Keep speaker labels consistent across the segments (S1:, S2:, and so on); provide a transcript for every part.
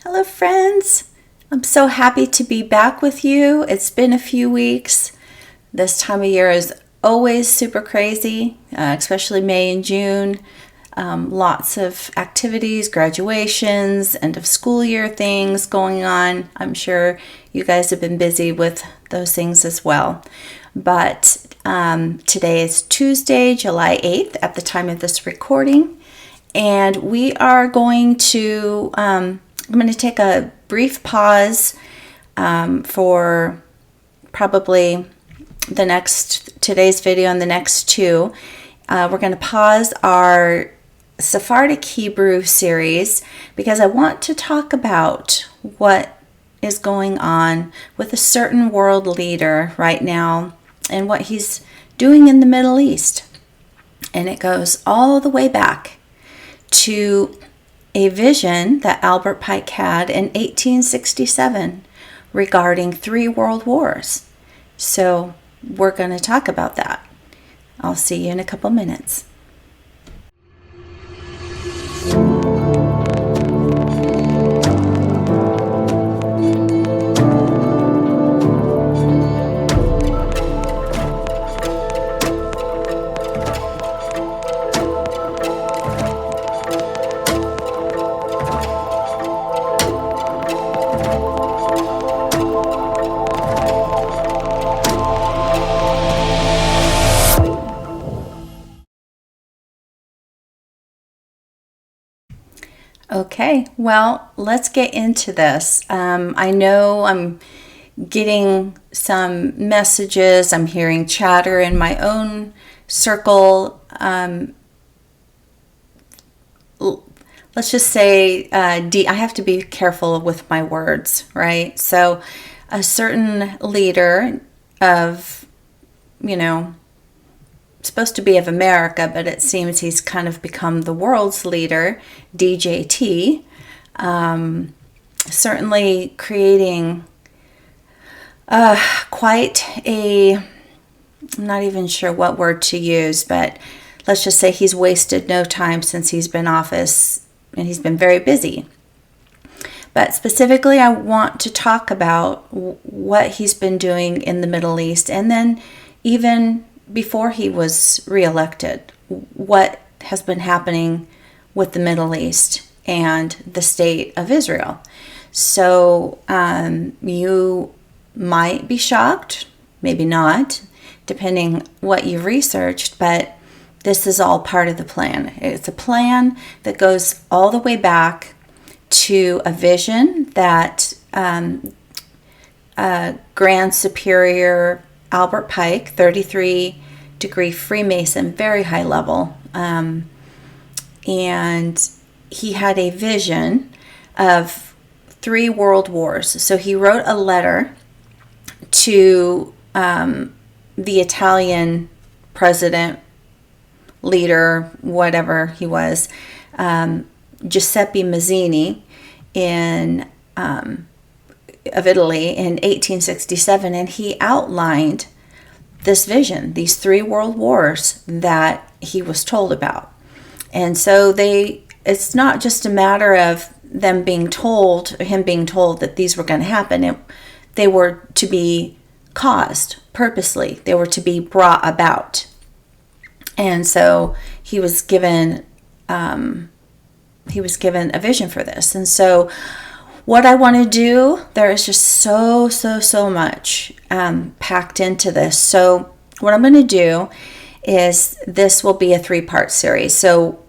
S1: Hello, friends. I'm so happy to be back with you. It's been a few weeks. This time of year is always super crazy, especially May and June. Lots of activities, graduations, end of school year things going on. I'm sure you guys have been busy with those things as well. But today is Tuesday, July 8th at the time of this recording. And we are going to, I'm going to take a brief pause for probably today's video and the next two. We're going to pause our Sephardic Hebrew series because I want to talk about what is going on with a certain world leader right now and what he's doing in the Middle East. And it goes all the way back to a vision that Albert Pike had in 1867 regarding 3 world wars. So we're going to talk about that. I'll see you in a couple minutes. Okay, well, let's get into this. I know I'm getting some messages. I'm hearing chatter in my own circle. Let's just say I have to be careful with my words, right? So a certain leader of, supposed to be of America, but it seems he's kind of become the world's leader, DJT, certainly creating quite I'm not even sure what word to use, but let's just say he's wasted no time since he's been in office, and he's been very busy. But specifically, I want to talk about what he's been doing in the Middle East, and then even before he was reelected, what has been happening with the Middle East and the state of Israel. So you might be shocked, maybe not, depending what you've researched, but this is all part of the plan. It's a plan that goes all the way back to a vision that Grand Superior Albert Pike, 33-degree Freemason, very high level, and he had a vision of 3 world wars. So he wrote a letter to the Italian president, leader, whatever he was, Giuseppe Mazzini, of Italy in 1867, and he outlined this vision, these 3 world wars that he was told about. And so it's not just a matter of him being told that these were going to happen. They were to be caused purposely. They were to be brought about. And so he was given a vision for this. And so what I want to do, there is just so much packed into this. So what I'm going to do is this will be a 3-part series. So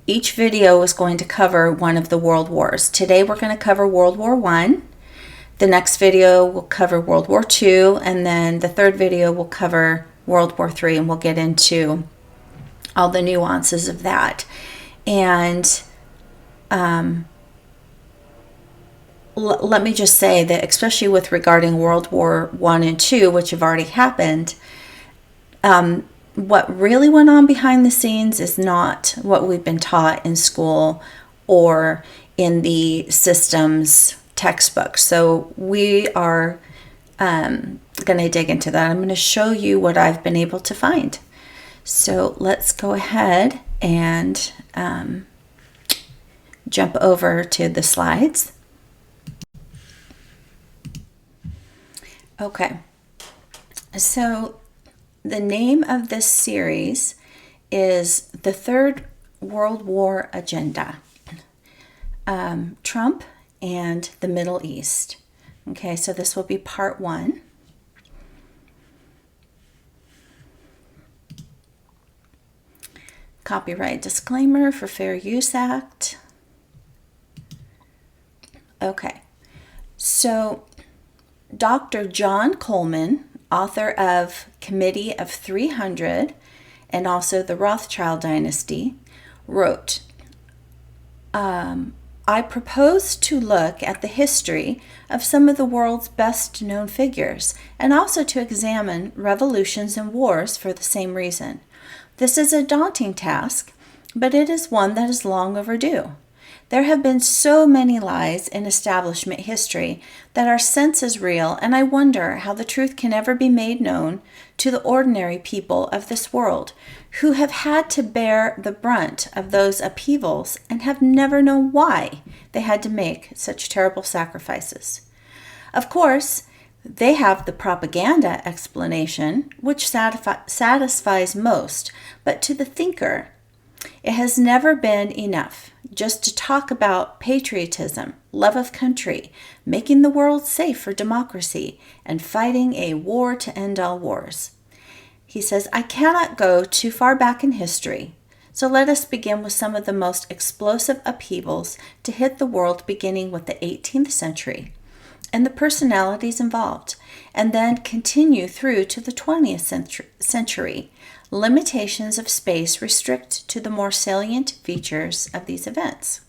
S1: each video is going to cover one of the world wars. Today we're going to cover World War I. The next video will cover World War II. And then the third video will cover World War III. And we'll get into all the nuances of that. And let me just say that, especially with regarding World War I and II, which have already happened, what really went on behind the scenes is not what we've been taught in school or in the systems textbooks. So we are going to dig into that. I'm going to show you what I've been able to find. So let's go ahead and jump over to the slides. Okay, so the name of this series is The Third World War Agenda, Trump and the Middle East. Okay, so this will be part 1. Copyright disclaimer for Fair Use Act. Okay, so Dr. John Coleman, author of Committee of 300 and also the Rothschild Dynasty, wrote, I propose to look at the history of some of the world's best known figures and also to examine revolutions and wars for the same reason. This is a daunting task, but it is one that is long overdue. There have been so many lies in establishment history that our sense is real, and I wonder how the truth can ever be made known to the ordinary people of this world, who have had to bear the brunt of those upheavals and have never known why they had to make such terrible sacrifices. Of course, they have the propaganda explanation, which satisfies most, but to the thinker, it has never been enough just to talk about patriotism, love of country, making the world safe for democracy, and fighting a war to end all wars. He says, I cannot go too far back in history, so let us begin with some of the most explosive upheavals to hit the world beginning with the 18th century and the personalities involved, and then continue through to the 20th century. Limitations of space restrict to the more salient features of these events.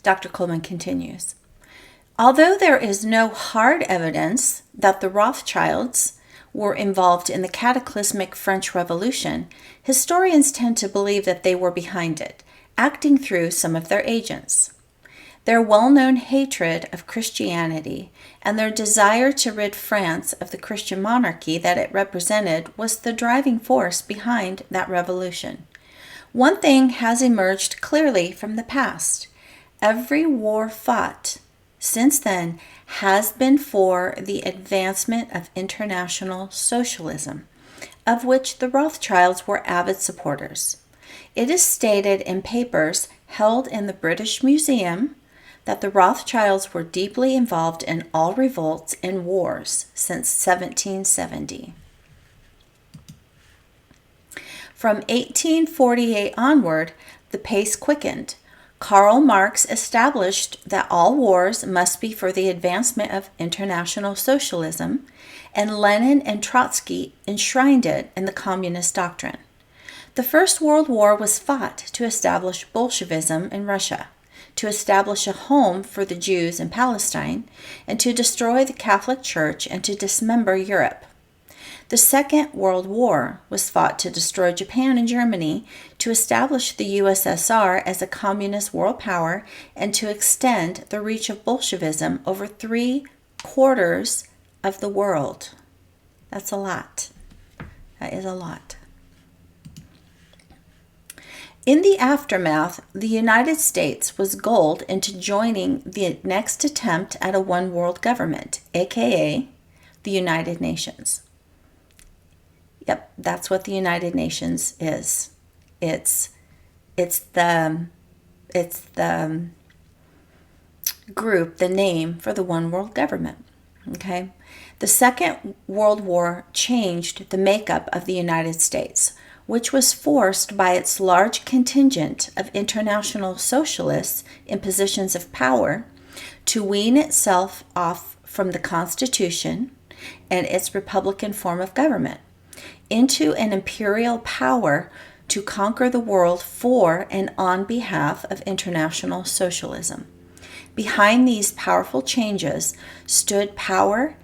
S1: Dr. Coleman continues, although there is no hard evidence that the Rothschilds were involved in the cataclysmic French Revolution, historians tend to believe that they were behind it, acting through some of their agents. Their well-known hatred of Christianity and their desire to rid France of the Christian monarchy that it represented was the driving force behind that revolution. One thing has emerged clearly from the past. Every war fought since then has been for the advancement of international socialism, of which the Rothschilds were avid supporters. It is stated in papers held in the British Museum that the Rothschilds were deeply involved in all revolts and wars since 1770. From 1848 onward, the pace quickened. Karl Marx established that all wars must be for the advancement of international socialism, and Lenin and Trotsky enshrined it in the communist doctrine. The First World War was fought to establish Bolshevism in Russia, to establish a home for the Jews in Palestine, and to destroy the Catholic Church and to dismember Europe. The Second World War was fought to destroy Japan and Germany, to establish the USSR as a communist world power, and to extend the reach of Bolshevism over 3/4 of the world. That's a lot. That is a lot. In the aftermath, the United States was goaded into joining the next attempt at a one-world government, aka the United Nations. Yep, that's what the United Nations is. It's the group, the name for the one world government. Okay? The Second World War changed the makeup of the United States, which was forced by its large contingent of international socialists in positions of power to wean itself off from the Constitution and its republican form of government into an imperial power to conquer the world for and on behalf of international socialism. Behind these powerful changes stood the power,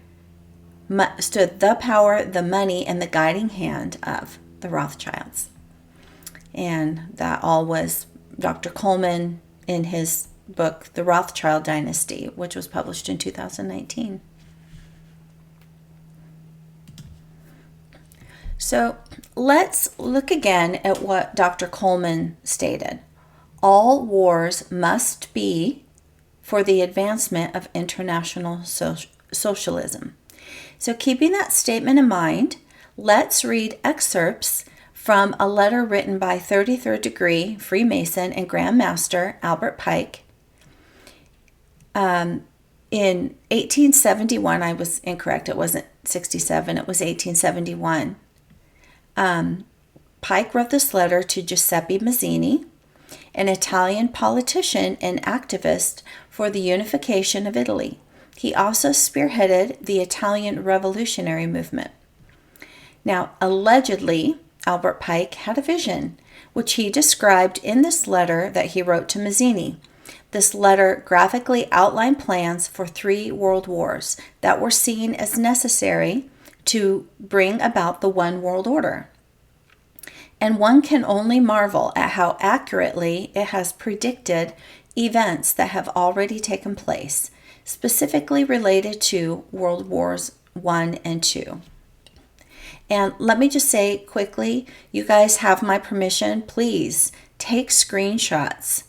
S1: the money, and the guiding hand of the Rothschilds. And that all was Dr. Coleman in his book, The Rothschild Dynasty, which was published in 2019. So let's look again at what Dr. Coleman stated. All wars must be for the advancement of international socialism. So keeping that statement in mind, let's read excerpts from a letter written by 33rd degree Freemason and Grand Master Albert Pike. In 1871, I was incorrect, it wasn't 67, it was 1871. Pike wrote this letter to Giuseppe Mazzini, an Italian politician and activist for the unification of Italy. He also spearheaded the Italian revolutionary movement. Now, allegedly, Albert Pike had a vision, which he described in this letter that he wrote to Mazzini. This letter graphically outlined plans for 3 world wars that were seen as necessary to bring about the one world order. And one can only marvel at how accurately it has predicted events that have already taken place, specifically related to World Wars I and II. And let me just say quickly, you guys have my permission. Please take screenshots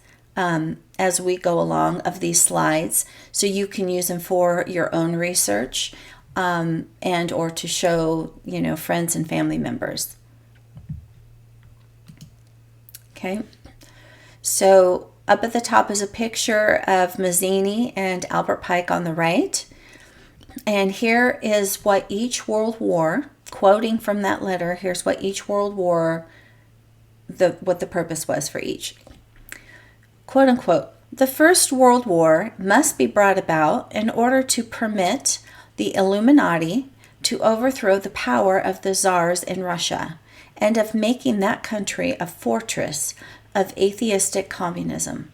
S1: as we go along of these slides so you can use them for your own research and or to show, friends and family members. Okay, so up at the top is a picture of Mazzini and Albert Pike on the right. And here is what each world war, quoting from that letter, here's what each world war, what the purpose was for each. Quote unquote, the First World War must be brought about in order to permit the Illuminati to overthrow the power of the czars in Russia and of making that country a fortress of atheistic communism.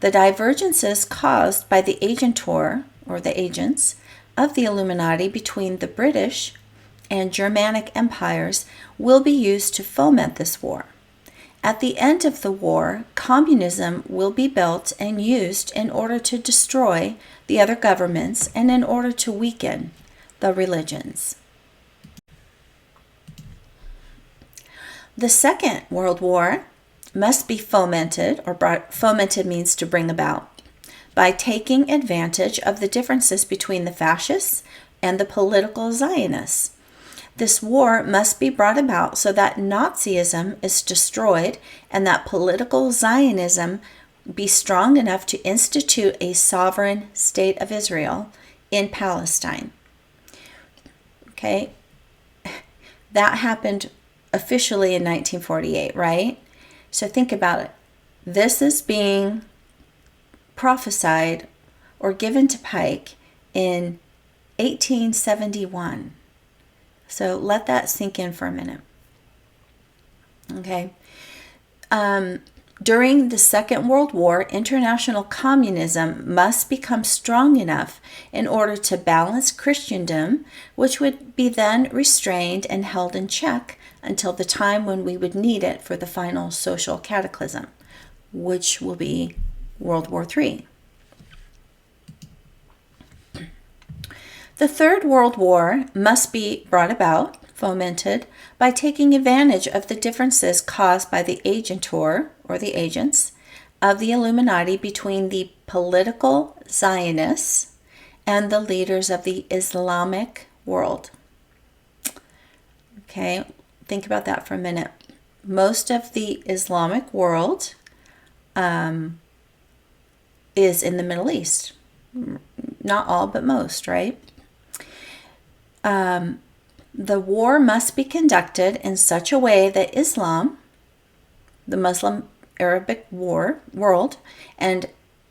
S1: The divergences caused by the agentur, or the agents, of the Illuminati between the British and Germanic empires will be used to foment this war. At the end of the war, communism will be built and used in order to destroy the other governments and in order to weaken the religions. The Second World War must be fomented, fomented means to bring about, by taking advantage of the differences between the fascists and the political Zionists. This war must be brought about so that Nazism is destroyed and that political Zionism be strong enough to institute a sovereign state of Israel in Palestine. Okay, that happened officially in 1948, right? So think about it. This is being prophesied or given to Pike in 1871. So let that sink in for a minute. Okay. During the Second World War, international communism must become strong enough in order to balance Christendom, which would be then restrained and held in check until the time when we would need it for the final social cataclysm, which will be World War III. The Third World War must be brought about, fomented, by taking advantage of the differences caused by the agentur, or the agents, of the Illuminati between the political Zionists and the leaders of the Islamic world. Okay, think about that for a minute. Most of the Islamic world is in the Middle East. Not all, but most, right? The war must be conducted in such a way that Islam, the Muslim Arabic world, and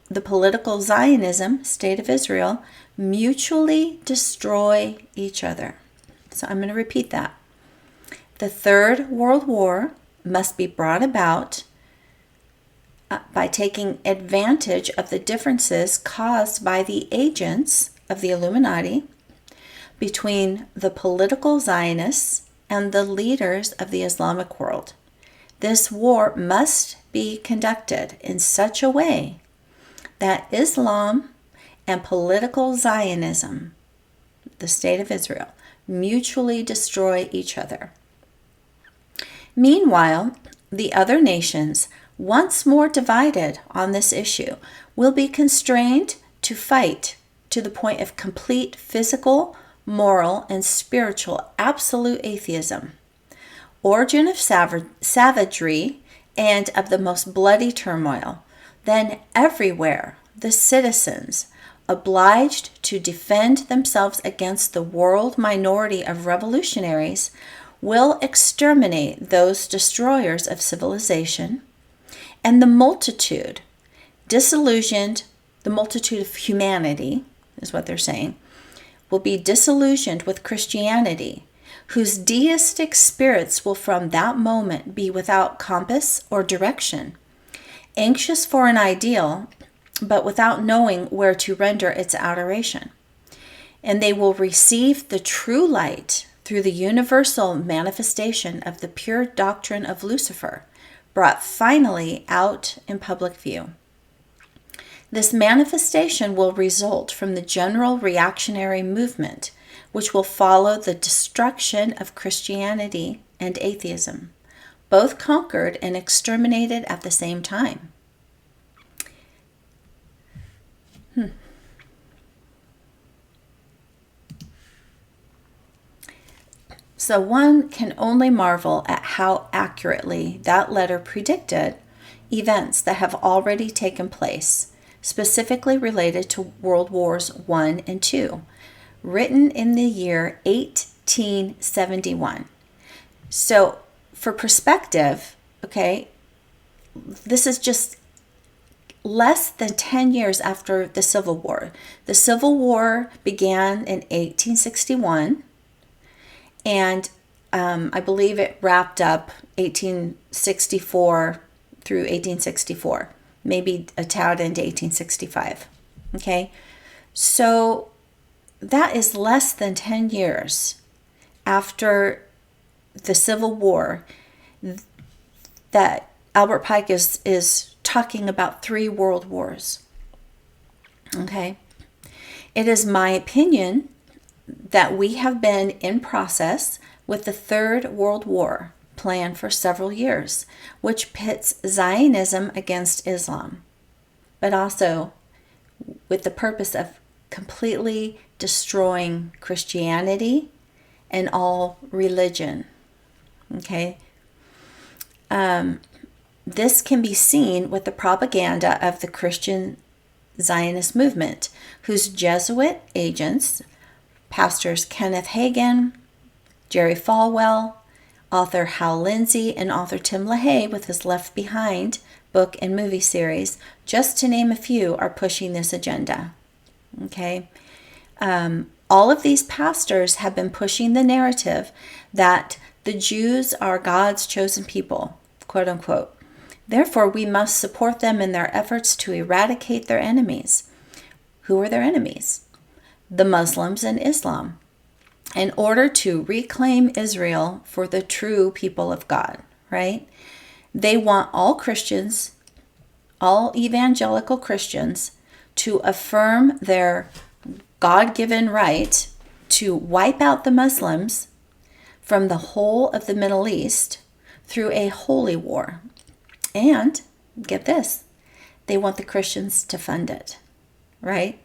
S1: the political Zionism, State of Israel, mutually destroy each other. So I'm going to repeat that. The Third World War must be brought about by taking advantage of the differences caused by the agents of the Illuminati between the political Zionists and the leaders of the Islamic world. This war must be conducted in such a way that Islam and political Zionism, the State of Israel, mutually destroy each other. Meanwhile, the other nations once more divided on this issue, will be constrained to fight to the point of complete physical, moral, and spiritual absolute atheism, origin of savagery, and of the most bloody turmoil. Then everywhere the citizens, obliged to defend themselves against the world minority of revolutionaries, will exterminate those destroyers of civilization, and the multitude, disillusioned, the multitude of humanity, is what they're saying, will be disillusioned with Christianity, whose deistic spirits will from that moment be without compass or direction, anxious for an ideal, but without knowing where to render its adoration. And they will receive the true light through the universal manifestation of the pure doctrine of Lucifer, brought finally out in public view. This manifestation will result from the general reactionary movement, which will follow the destruction of Christianity and atheism, both conquered and exterminated at the same time. So one can only marvel at how accurately that letter predicted events that have already taken place, specifically related to World Wars I and II, written in the year 1871. So for perspective, okay, this is just less than 10 years after the Civil War. The Civil War began in 1861, and I believe it wrapped up 1864 through 1864, maybe a tad into 1865. Okay, so that is less than 10 years after the Civil War that Albert Pike is talking about 3 world wars. Okay, it is my opinion that we have been in process with the Third World War planned for several years, which pits Zionism against Islam, but also with the purpose of completely destroying Christianity and all religion. Okay, this can be seen with the propaganda of the Christian Zionist movement, whose Jesuit agents, Pastors Kenneth Hagin, Jerry Falwell, author Hal Lindsey, and author Tim LaHaye with his Left Behind book and movie series, just to name a few, are pushing this agenda. Okay, all of these pastors have been pushing the narrative that the Jews are God's chosen people, quote unquote. Therefore, we must support them in their efforts to eradicate their enemies. Who are their enemies? The Muslims and Islam, in order to reclaim Israel for the true people of God, right? They want all Christians, all evangelical Christians, to affirm their God-given right to wipe out the Muslims from the whole of the Middle East through a holy war. And, get this, they want the Christians to fund it, right?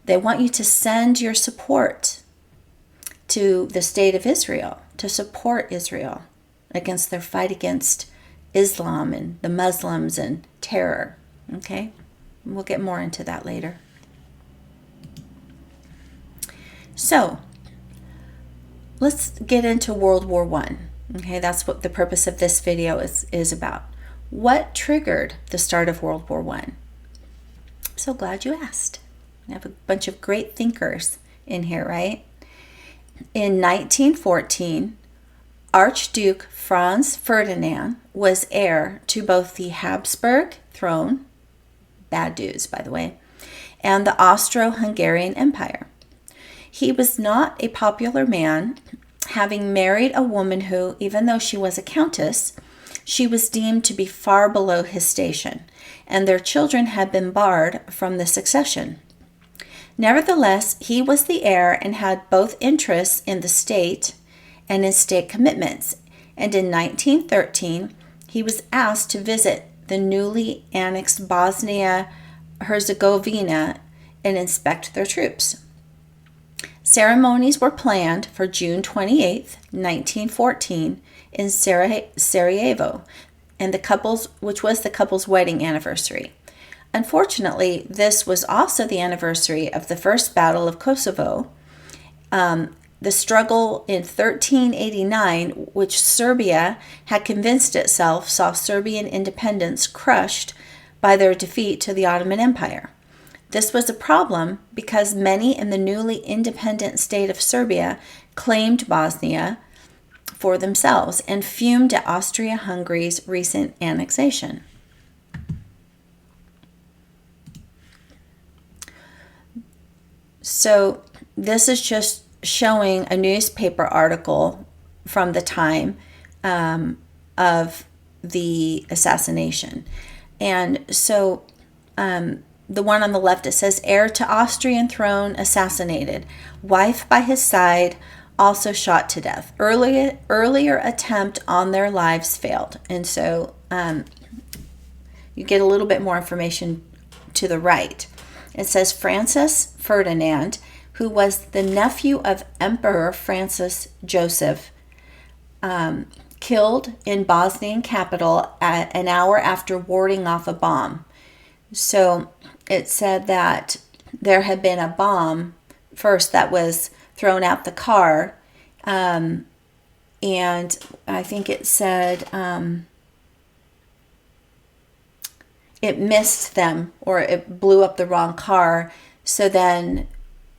S1: They want you to send your support to the state of Israel, to support Israel against their fight against Islam and the Muslims and terror. Okay? We'll get more into that later. So, let's get into World War I. Okay, that's what the purpose of this video is about. What triggered the start of World War I? So glad you asked. I have a bunch of great thinkers in here, right? In 1914, Archduke Franz Ferdinand was heir to both the Habsburg throne, bad news by the way, and the Austro-Hungarian Empire. He was not a popular man, having married a woman who, even though she was a countess, she was deemed to be far below his station, and their children had been barred from the succession. Nevertheless, he was the heir and had both interests in the state and in state commitments, and in 1913, he was asked to visit the newly annexed Bosnia-Herzegovina and inspect their troops. Ceremonies were planned for June 28, 1914 in Sarajevo, and which was the couple's wedding anniversary. Unfortunately, this was also the anniversary of the First Battle of Kosovo, the struggle in 1389, which Serbia had convinced itself saw Serbian independence crushed by their defeat to the Ottoman Empire. This was a problem because many in the newly independent state of Serbia claimed Bosnia for themselves and fumed at Austria-Hungary's recent annexation. So this is just showing a newspaper article from the time of the assassination. And so the one on the left, it says, heir to Austrian throne assassinated, wife by his side also shot to death. Earlier attempt on their lives failed. And so you get a little bit more information to the right. It says Francis Ferdinand, who was the nephew of Emperor Francis Joseph, killed in Bosnian capital at an hour after warding off a bomb. So it said that there had been a bomb first that was thrown out the car, and I think it said it missed them, or it blew up the wrong car. So then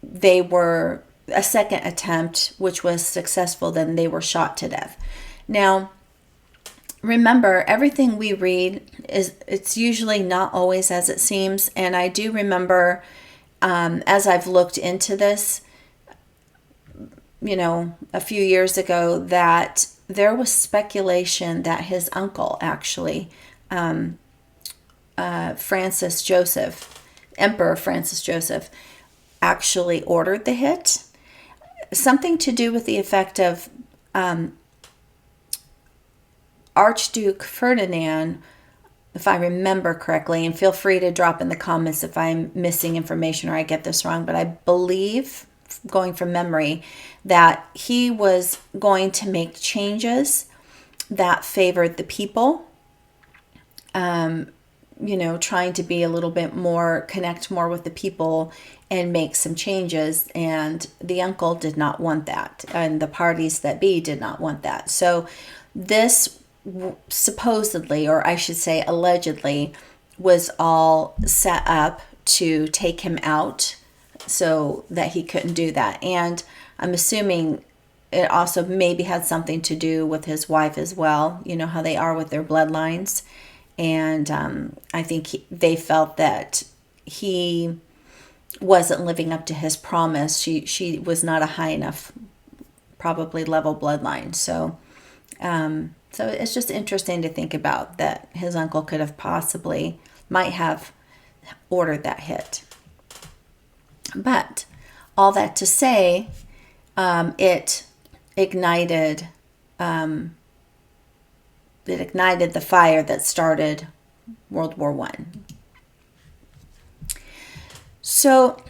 S1: they were, a second attempt, which was successful, then they were shot to death. Now, remember, everything we read it's usually not always as it seems. And I do remember, as I've looked into this, a few years ago, that there was speculation that his uncle actually, Francis Joseph, Emperor Francis Joseph, actually ordered the hit. Something to do with the effect of Archduke Ferdinand, if I remember correctly, and feel free to drop in the comments if I'm missing information or I get this wrong, but I believe, going from memory, that he was going to make changes that favored the people, trying to be a little bit more, connect more with the people and make some changes. And the uncle did not want that. And the parties that be did not want that. So this supposedly, or I should say allegedly, was all set up to take him out so that he couldn't do that. And I'm assuming it also maybe had something to do with his wife as well. You know how they are with their bloodlines. And I think they felt that he wasn't living up to his promise. She was not a high enough, probably level bloodline. So it's just interesting to think about that his uncle could have might have ordered that hit. But all that to say, it ignited the fire that started World War I. So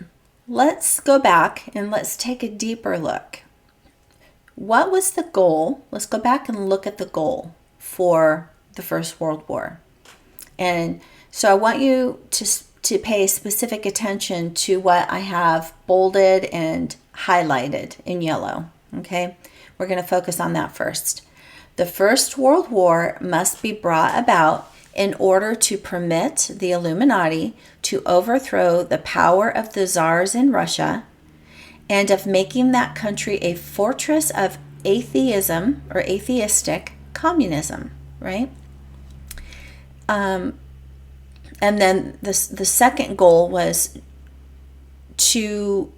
S1: let's go back and let's take a deeper look. What was the goal? Let's go back and look at the goal for the First World War. And so I want you to pay specific attention to what I have bolded and highlighted in yellow. Okay? We're going to focus on that first. The First World War must be brought about in order to permit the Illuminati to overthrow the power of the czars in Russia and of making that country a fortress of atheism or atheistic communism, right? And then the second goal was to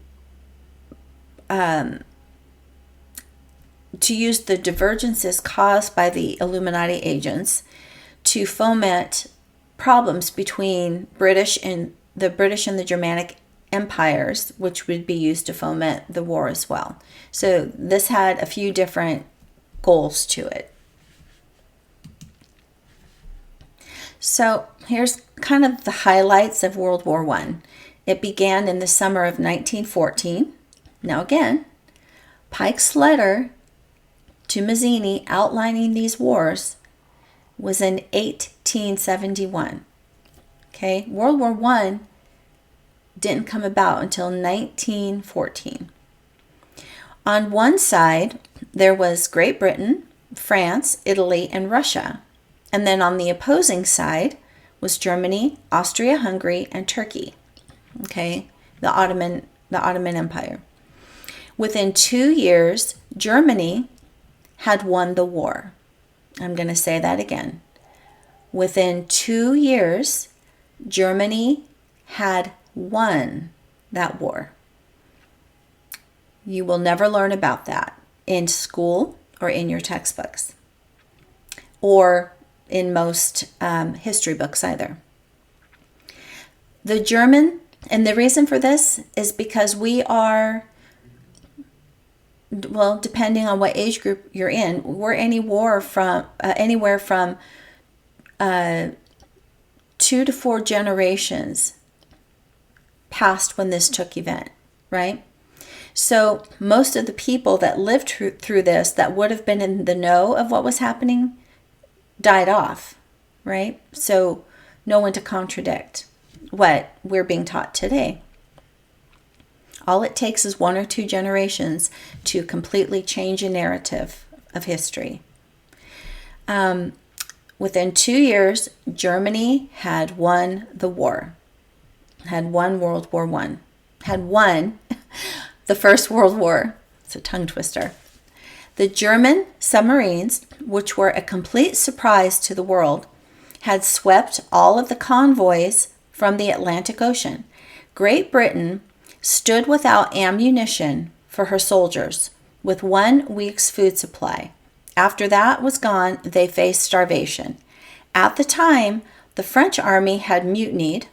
S1: use the divergences caused by the Illuminati agents to foment problems between the British and the Germanic empires, which would be used to foment the war as well. So this had a few different goals to it. So here's kind of the highlights of World War I. It began in the summer of 1914. Now again, Pike's letter to Mazzini outlining these wars was in 1871. Okay, World War I didn't come about until 1914. On one side, there was Great Britain, France, Italy, and Russia. And then on the opposing side was Germany, Austria-Hungary, and Turkey. Okay, the Ottoman Empire. Within 2 years, Germany had won the war. I'm going to say that again. Within 2 years, Germany had won that war. You will never learn about that in school or in your textbooks or in most history books either. The German, and the reason for this is because we are, well, depending on what age group you're in, we're anywhere from 2 to 4 generations past when this took event, right? So most of the people that lived through this that would have been in the know of what was happening died off, right? So no one to contradict what we're being taught today. All it takes is 1 or 2 generations to completely change a narrative of history. Within 2 years, Germany had won the war, had won World War I, had won the First World War. It's a tongue twister. The German submarines, which were a complete surprise to the world, had swept all of the convoys from the Atlantic Ocean. Great Britain stood without ammunition for her soldiers, with 1 week's food supply. After that was gone, they faced starvation. At the time, the French army had mutinied,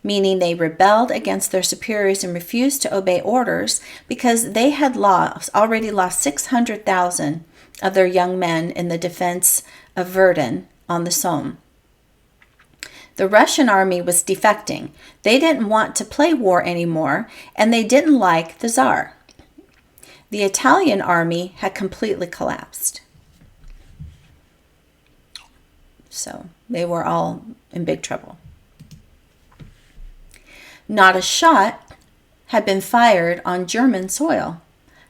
S1: meaning they rebelled against their superiors and refused to obey orders because they had already lost 600,000 of their young men in the defense of Verdun on the Somme. The Russian army was defecting. They didn't want to play war anymore, and they didn't like the Tsar. The Italian army had completely collapsed. So they were all in big trouble. Not a shot had been fired on German soil.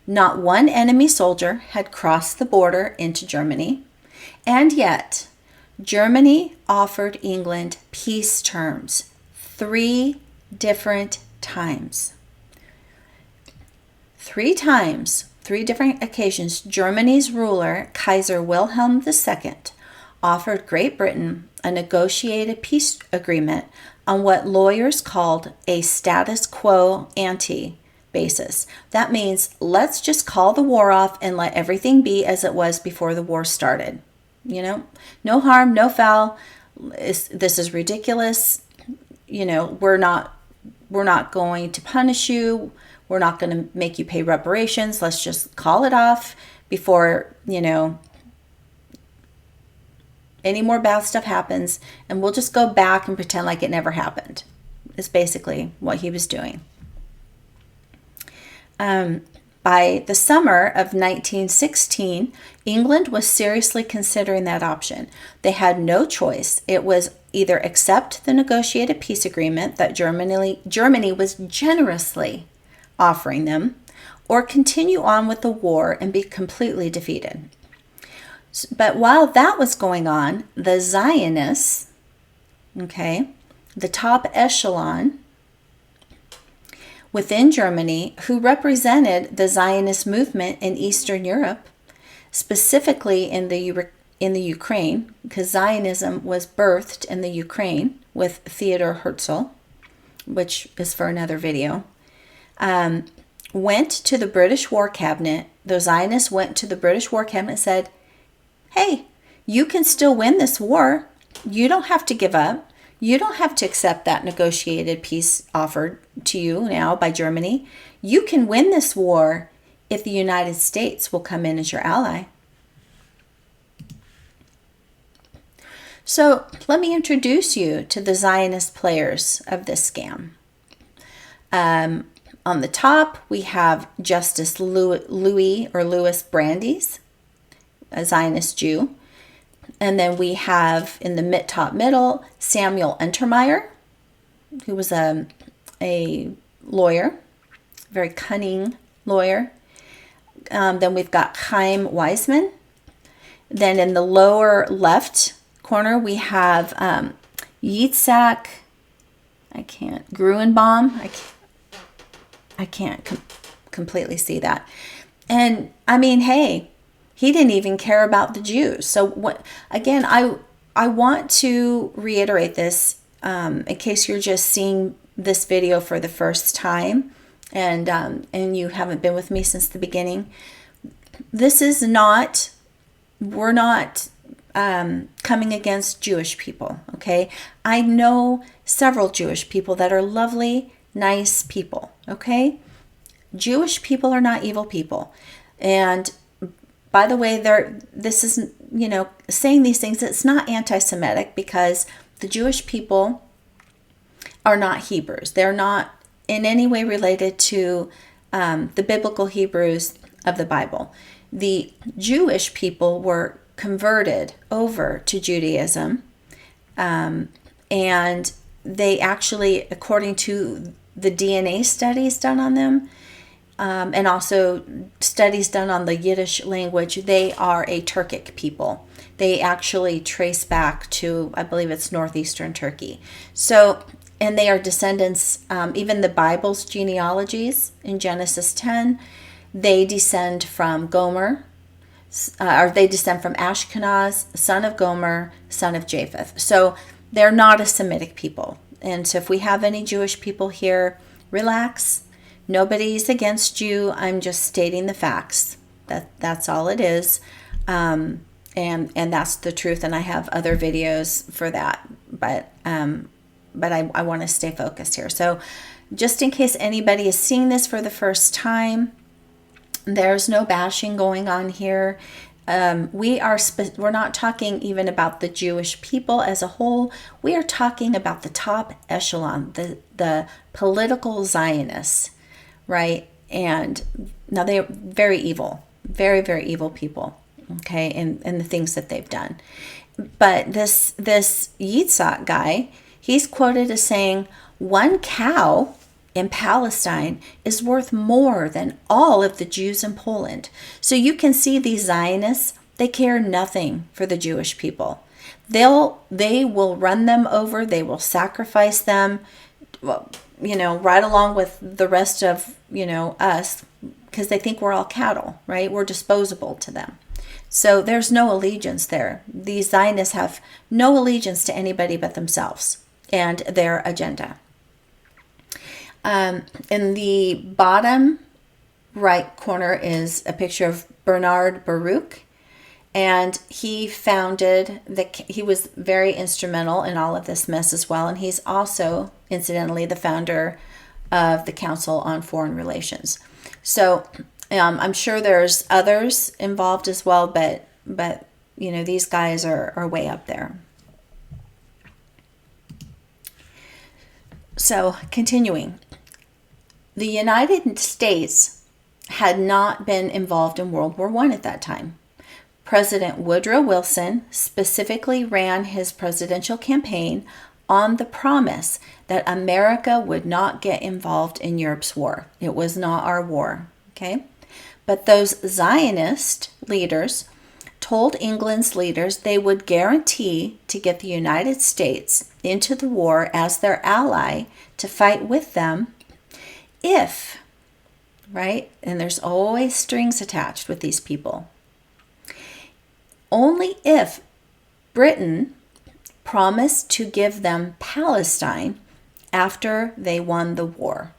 S1: Not one enemy soldier had crossed the border into Germany. And yet, Germany offered England peace terms 3 different times. 3 times, 3 different occasions, Germany's ruler, Kaiser Wilhelm II, offered Great Britain a negotiated peace agreement on what lawyers called a status quo ante basis. That means let's just call the war off and let everything be as it was before the war started. You know, no harm, no foul. This is ridiculous. You know, we're not going to punish you. We're not going to make you pay reparations. Let's just call it off before, any more bad stuff happens, and we'll just go back and pretend like it never happened. Is basically what he was doing. By the summer of 1916, England was seriously considering that option. They had no choice. It was either accept the negotiated peace agreement that Germany was generously offering them, or continue on with the war and be completely defeated. But while that was going on, the Zionists, the top echelon within Germany, who represented the Zionist movement in Eastern Europe, specifically in the Ukraine, because Zionism was birthed in the Ukraine with Theodor Herzl, which is for another video, went to the British War Cabinet. The Zionists went to the British War Cabinet and said, hey, you can still win this war. You don't have to give up. You don't have to accept that negotiated peace offered to you now by Germany. You can win this war if the United States will come in as your ally. So let me introduce you to the Zionist players of this scam. On the top, we have Justice Louis Brandeis, a Zionist Jew. And then we have in the top middle, Samuel Untermeyer, who was a lawyer, very cunning lawyer. Then we've got Chaim Weizmann. Then in the lower left corner, we have Yitzhak, Gruenbaum. I can't completely see that. And I mean, hey, he didn't even care about the Jews. So again, I want to reiterate this in case you're just seeing this video for the first time and you haven't been with me since the beginning. This is not, we're not coming against Jewish people, okay? I know several Jewish people that are lovely, nice people, okay? Jewish people are not evil people. And by the way, this is, saying these things, it's not anti-Semitic because the Jewish people are not Hebrews. They're not in any way related to the biblical Hebrews of the Bible. The Jewish people were converted over to Judaism, and they actually, according to the DNA studies done on them, and also studies done on the Yiddish language, they are a Turkic people. They actually trace back to, I believe it's northeastern Turkey. So, and they are descendants, even the Bible's genealogies in Genesis 10, they descend from Gomer, or they descend from Ashkenaz, son of Gomer, son of Japheth. So they're not a Semitic people. And so if we have any Jewish people here, relax. Nobody's against you. I'm just stating the facts. That's all it is. And that's the truth. And I have other videos for that. But I want to stay focused here. So just in case anybody is seeing this for the first time, there's no bashing going on here. We're not talking even about the Jewish people as a whole. We are talking about the top echelon, the political Zionists, right? And now they are very evil, very, very evil people, okay, and the things that they've done. But this Yitzhak guy, he's quoted as saying, one cow in Palestine is worth more than all of the Jews in Poland. So you can see these Zionists, they care nothing for the Jewish people. They will run them over, they will sacrifice them, right along with the rest of, us, because they think we're all cattle, right? We're disposable to them. So there's no allegiance there. These Zionists have no allegiance to anybody but themselves and their agenda. In the bottom right corner is a picture of Bernard Baruch, and he was very instrumental in all of this mess as well, and he's also, incidentally, the founder of the Council on Foreign Relations. So I'm sure there's others involved as well, but these guys are way up there. So continuing. The United States had not been involved in World War I at that time. President Woodrow Wilson specifically ran his presidential campaign on the promise that America would not get involved in Europe's war. It was not our war, okay? But those Zionist leaders told England's leaders they would guarantee to get the United States into the war as their ally to fight with them if, right? And there's always strings attached with these people. Only if Britain promised to give them Palestine after they won the war.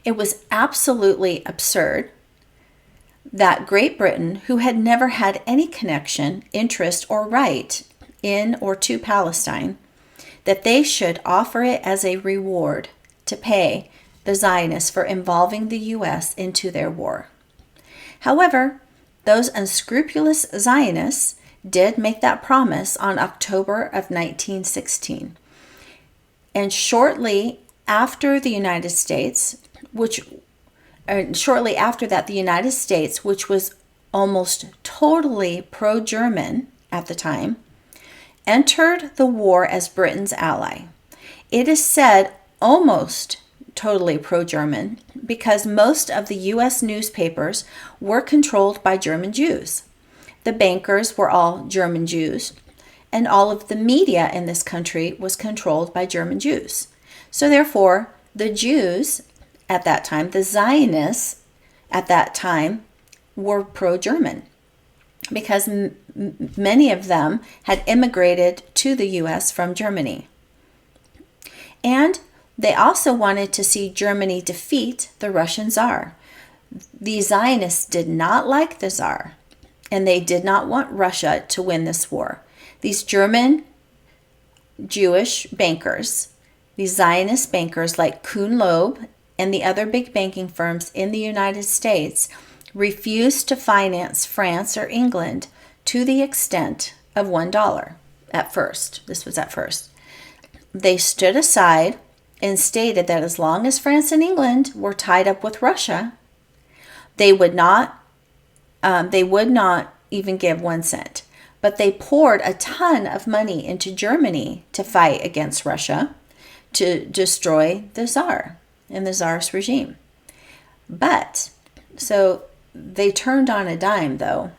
S1: It was absolutely absurd that Great Britain, who had never had any connection, interest, or right in or to Palestine, that they should offer it as a reward to pay the Zionists for involving the U.S. into their war. However, those unscrupulous Zionists did make that promise on October of 1916. And shortly after the United States, shortly after that, the United States, which was almost totally pro-German at the time, entered the war as Britain's ally. It is said almost totally pro-German because most of the U.S. newspapers were controlled by German Jews. The bankers were all German Jews, and all of the media in this country was controlled by German Jews. So therefore, the Jews at that time, the Zionists at that time, were pro-German because many of them had immigrated to the U.S. from Germany. And they also wanted to see Germany defeat the Russian Tsar. The Zionists did not like the Tsar, and they did not want Russia to win this war. These German Jewish bankers, these Zionist bankers like Kuhn Loeb and the other big banking firms in the United States, refused to finance France or England to the extent of $1 at first. This was at first. They stood aside and stated that as long as France and England were tied up with Russia, they would not even give 1 cent. But they poured a ton of money into Germany to fight against Russia, to destroy the Tsar and the Tsar's regime. But, so they turned on a dime, though.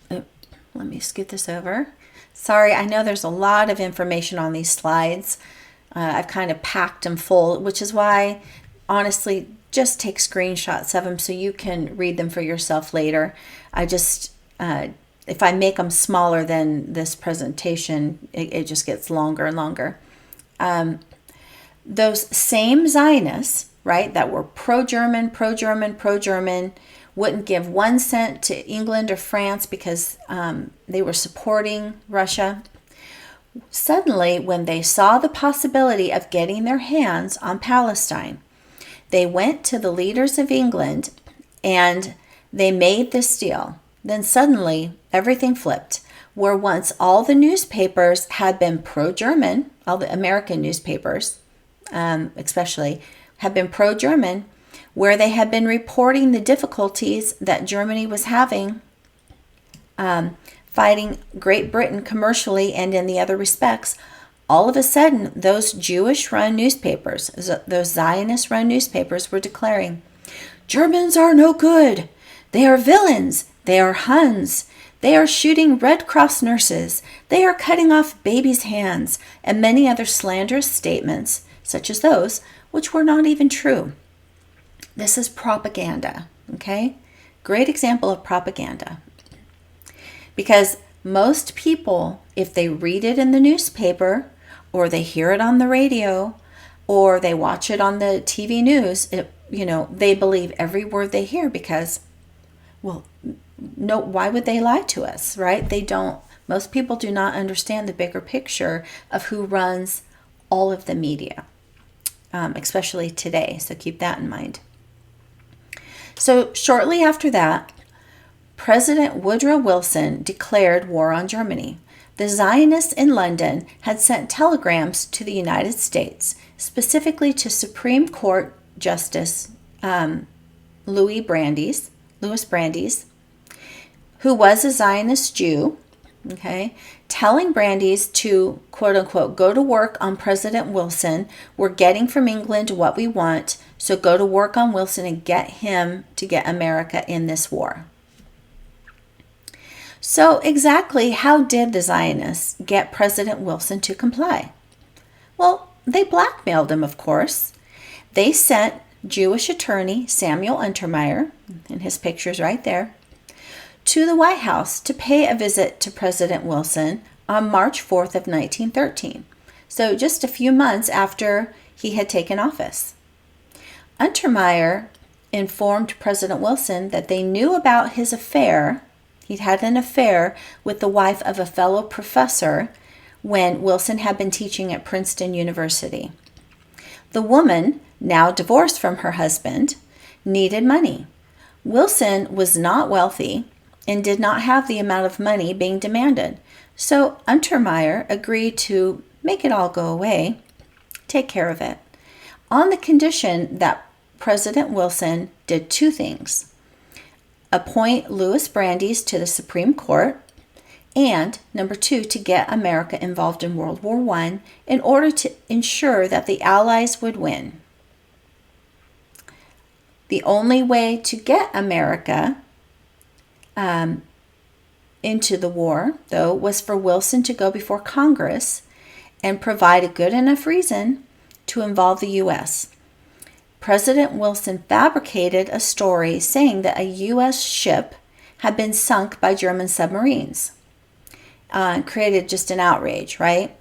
S1: Let me scoot this over. Sorry, I know there's a lot of information on these slides. I've kind of packed them full, which is why, honestly, just take screenshots of them so you can read them for yourself later. I just, if I make them smaller than this presentation, it just gets longer and longer. Those same Zionists, right, that were pro-German, wouldn't give 1 cent to England or France because they were supporting Russia. Suddenly, when they saw the possibility of getting their hands on Palestine, they went to the leaders of England and they made this deal. Then suddenly, everything flipped. Where once all the newspapers had been pro-German, all the American newspapers especially, had been pro-German, where they had been reporting the difficulties that Germany was having fighting Great Britain commercially and in the other respects, all of a sudden those Jewish-run newspapers, those Zionist-run newspapers were declaring, Germans are no good. They are villains. They are Huns. They are shooting Red Cross nurses. They are cutting off babies' hands, and many other slanderous statements, such as those, which were not even true. This is propaganda, okay? Great example of propaganda. Because most people, if they read it in the newspaper, or they hear it on the radio, or they watch it on the TV news, they believe every word they hear because, well, no, why would they lie to us, right? Most people do not understand the bigger picture of who runs all of the media, especially today. So keep that in mind. So shortly after that, President Woodrow Wilson declared war on Germany. The Zionists in London had sent telegrams to the United States, specifically to Supreme Court Justice Louis Brandeis, who was a Zionist Jew, okay, telling Brandeis to, quote unquote, go to work on President Wilson. We're getting from England what we want, so go to work on Wilson and get him to get America in this war. So exactly how did the Zionists get President Wilson to comply? Well, they blackmailed him, of course. They sent Jewish attorney Samuel Untermyer, and his picture's right there, to the White House to pay a visit to President Wilson on March 4th of 1913, so just a few months after he had taken office. Untermyer informed President Wilson that they knew about his affair. He'd had an affair with the wife of a fellow professor when Wilson had been teaching at Princeton University. The woman, now divorced from her husband, needed money. Wilson was not wealthy and did not have the amount of money being demanded. So Untermeyer agreed to make it all go away, take care of it, on the condition that President Wilson did two things: appoint Louis Brandeis to the Supreme Court, and number two, to get America involved in World War I in order to ensure that the Allies would win. The only way to get America into the war, though, was for Wilson to go before Congress and provide a good enough reason to involve the U.S. President Wilson fabricated a story saying that a U.S. ship had been sunk by German submarines. Created just an outrage, right?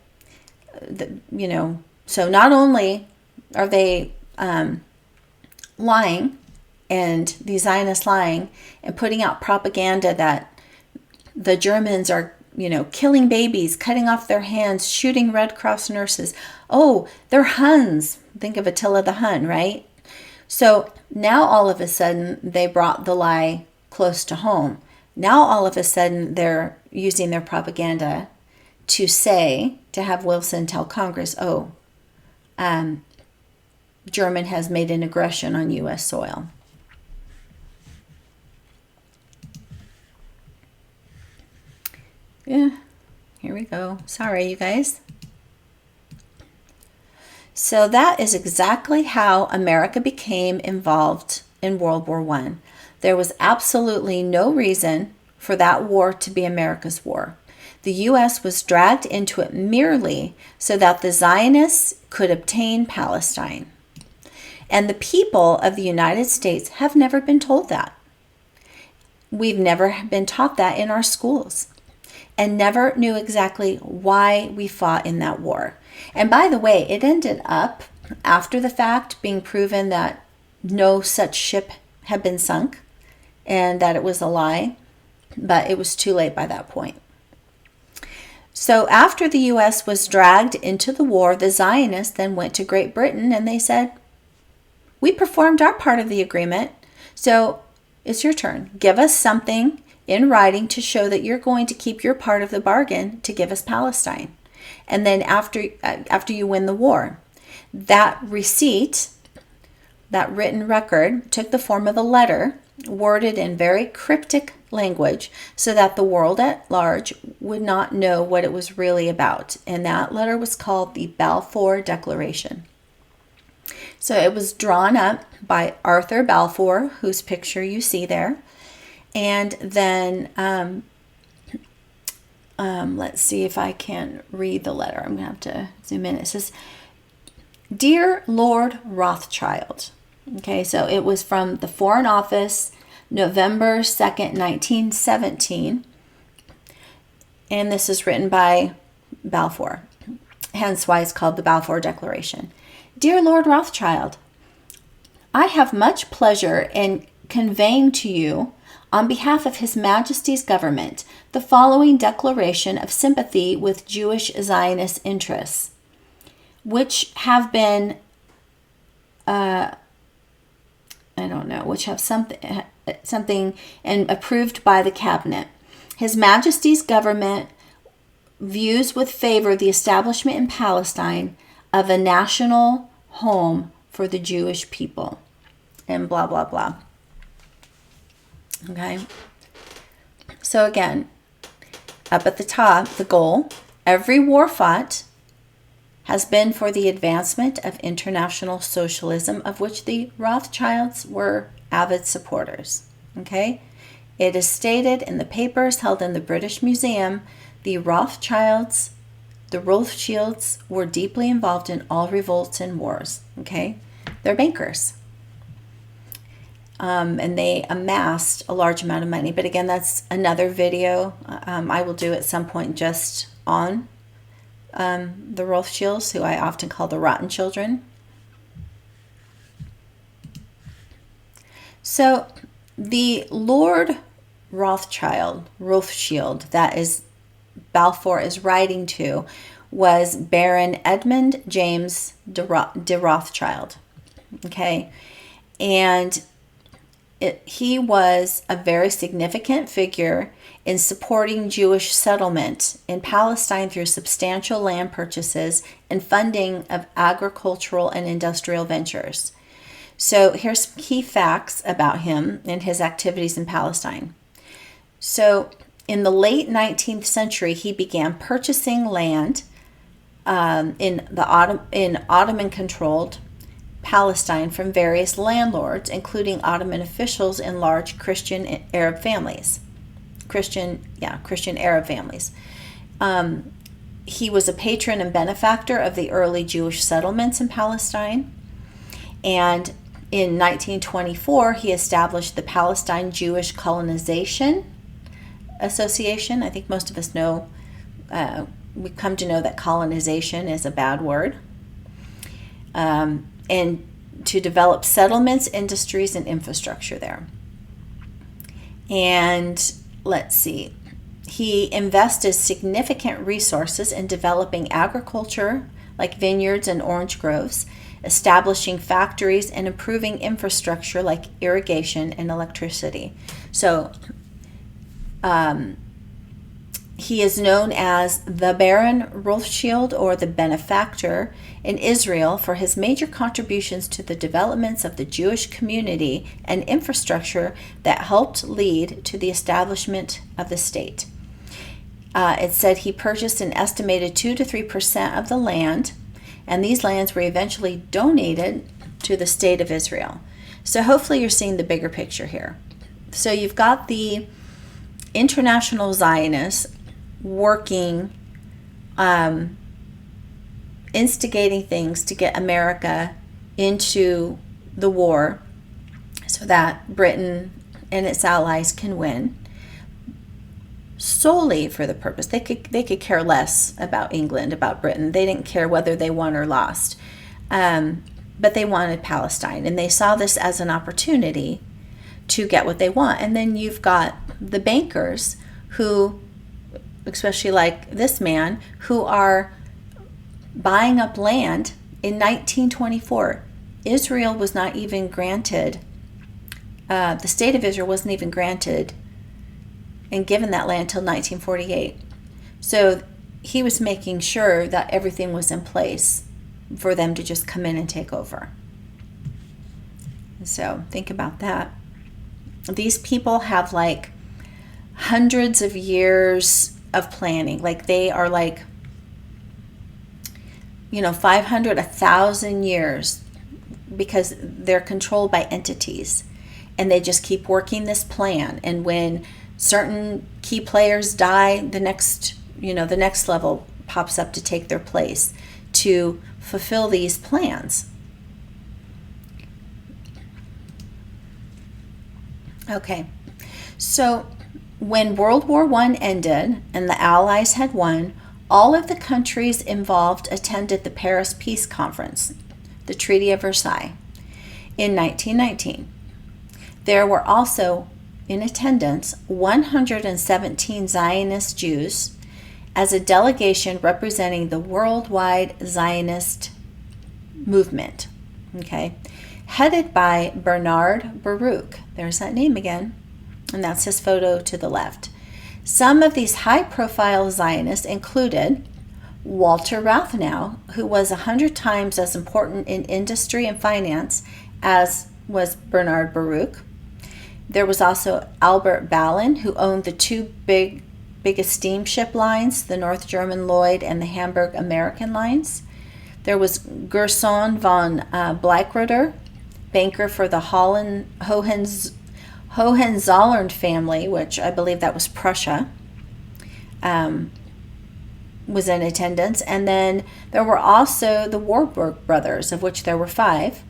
S1: So not only are they lying, and the Zionists lying and putting out propaganda that the Germans are, killing babies, cutting off their hands, shooting Red Cross nurses. Oh, they're Huns. Think of Attila the Hun, right? So now all of a sudden they brought the lie close to home. Now all of a sudden they're using their propaganda to have Wilson tell Congress, German has made an aggression on U.S. soil. Yeah, here we go. Sorry, you guys. So that is exactly how America became involved in World War I. There was absolutely no reason for that war to be America's war. The U.S. was dragged into it merely so that the Zionists could obtain Palestine. And the people of the United States have never been told that. We've never been taught that in our schools, and never knew exactly why we fought in that war. And by the way, it ended up, after the fact, being proven that no such ship had been sunk and that it was a lie, but it was too late by that point. So after the U.S. was dragged into the war, the Zionists then went to Great Britain and they said, we performed our part of the agreement, so it's your turn. Give us something in writing to show that you're going to keep your part of the bargain to give us Palestine. And then after you win the war, that receipt, that written record, took the form of a letter worded in very cryptic language so that the world at large would not know what it was really about. And that letter was called the Balfour Declaration. So it was drawn up by Arthur Balfour, whose picture you see there. And then, let's see if I can read the letter. I'm going to have to zoom in. It says, Dear Lord Rothschild. Okay, so it was from the Foreign Office, November 2nd, 1917. And this is written by Balfour. Hence why it's called the Balfour Declaration. Dear Lord Rothschild, I have much pleasure in conveying to you, on behalf of His Majesty's government, the following declaration of sympathy with Jewish Zionist interests, which have been, which have something and approved by the cabinet. His Majesty's government views with favor the establishment in Palestine of a national home for the Jewish people, and blah, blah, blah. Okay, so again, up at the top, the goal, every war fought has been for the advancement of international socialism, of which the Rothschilds were avid supporters. Okay, it is stated in the papers held in the British Museum, the Rothschilds were deeply involved in all revolts and wars. Okay, they're bankers. And they amassed a large amount of money. But again, that's another video I will do at some point just on the Rothschilds, who I often call the rotten children. So the Lord Rothschild, that is Balfour is writing to, was Baron Edmund James de Rothschild. Okay, and he was a very significant figure in supporting Jewish settlement in Palestine through substantial land purchases and funding of agricultural and industrial ventures. So here's some key facts about him and his activities in Palestine. So in the late 19th century, he began purchasing land in Ottoman-controlled Palestine from various landlords, including Ottoman officials and large Christian Arab families. Christian Arab families. He was a patron and benefactor of the early Jewish settlements in Palestine. And in 1924, he established the Palestine Jewish Colonization Association. I think most of us know, we come to know that colonization is a bad word. And to develop settlements, industries, and infrastructure there. And let's see, he invested significant resources in developing agriculture, like vineyards and orange groves, establishing factories, and improving infrastructure like irrigation and electricity. So he is known as the Baron Rothschild, or the benefactor, in Israel for his major contributions to the developments of the Jewish community and infrastructure that helped lead to the establishment of the state. It said he purchased an estimated 2 to 3% of the land, and these lands were eventually donated to the state of Israel. So hopefully you're seeing the bigger picture here. So you've got the international Zionists working, instigating things to get America into the war so that Britain and its allies can win, solely for the purpose. They could care less about England, about Britain. They didn't care whether they won or lost. But they wanted Palestine, and they saw this as an opportunity to get what they want. And then you've got the bankers who, especially like this man, who are buying up land in 1924. Israel was not even granted, the state of Israel wasn't even granted and given that land until 1948. So he was making sure that everything was in place for them to just come in and take over. So think about that. These people have like hundreds of years of planning. Like they are like, 500, 1,000 years, because they're controlled by entities, and they just keep working this plan. And when certain key players die, the next level pops up to take their place to fulfill these plans. Okay, so when World War I ended and the Allies had won, all of the countries involved attended the Paris Peace Conference, the Treaty of Versailles, in 1919. There were also in attendance 117 Zionist Jews as a delegation representing the worldwide Zionist movement, headed by Bernard Baruch. There's that name again, and that's his photo to the left. Some of these high-profile Zionists included Walter Rathenau, who was 100 times as important in industry and finance as was Bernard Baruch. There was also Albert Ballin, who owned the two biggest steamship lines, the North German Lloyd and the Hamburg American lines. There was Gerson von Bleichroeder, banker for the Hohenzollern family, which I believe that was Prussia, was in attendance. And then there were also the Warburg brothers, of which there were 5.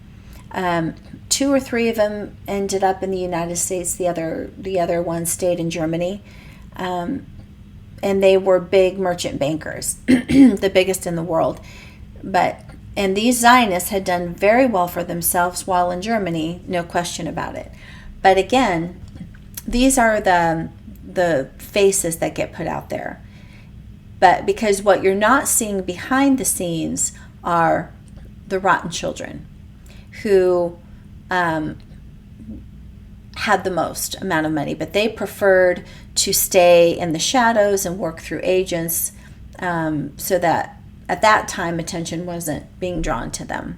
S1: 2 or 3 of them ended up in the United States. The other one stayed in Germany. And they were big merchant bankers, the biggest in the world. And these Zionists had done very well for themselves while in Germany, no question about it. But again, these are the faces that get put out there. But because what you're not seeing behind the scenes are the rotten children who had the most amount of money, but they preferred to stay in the shadows and work through agents, so that at that time attention wasn't being drawn to them.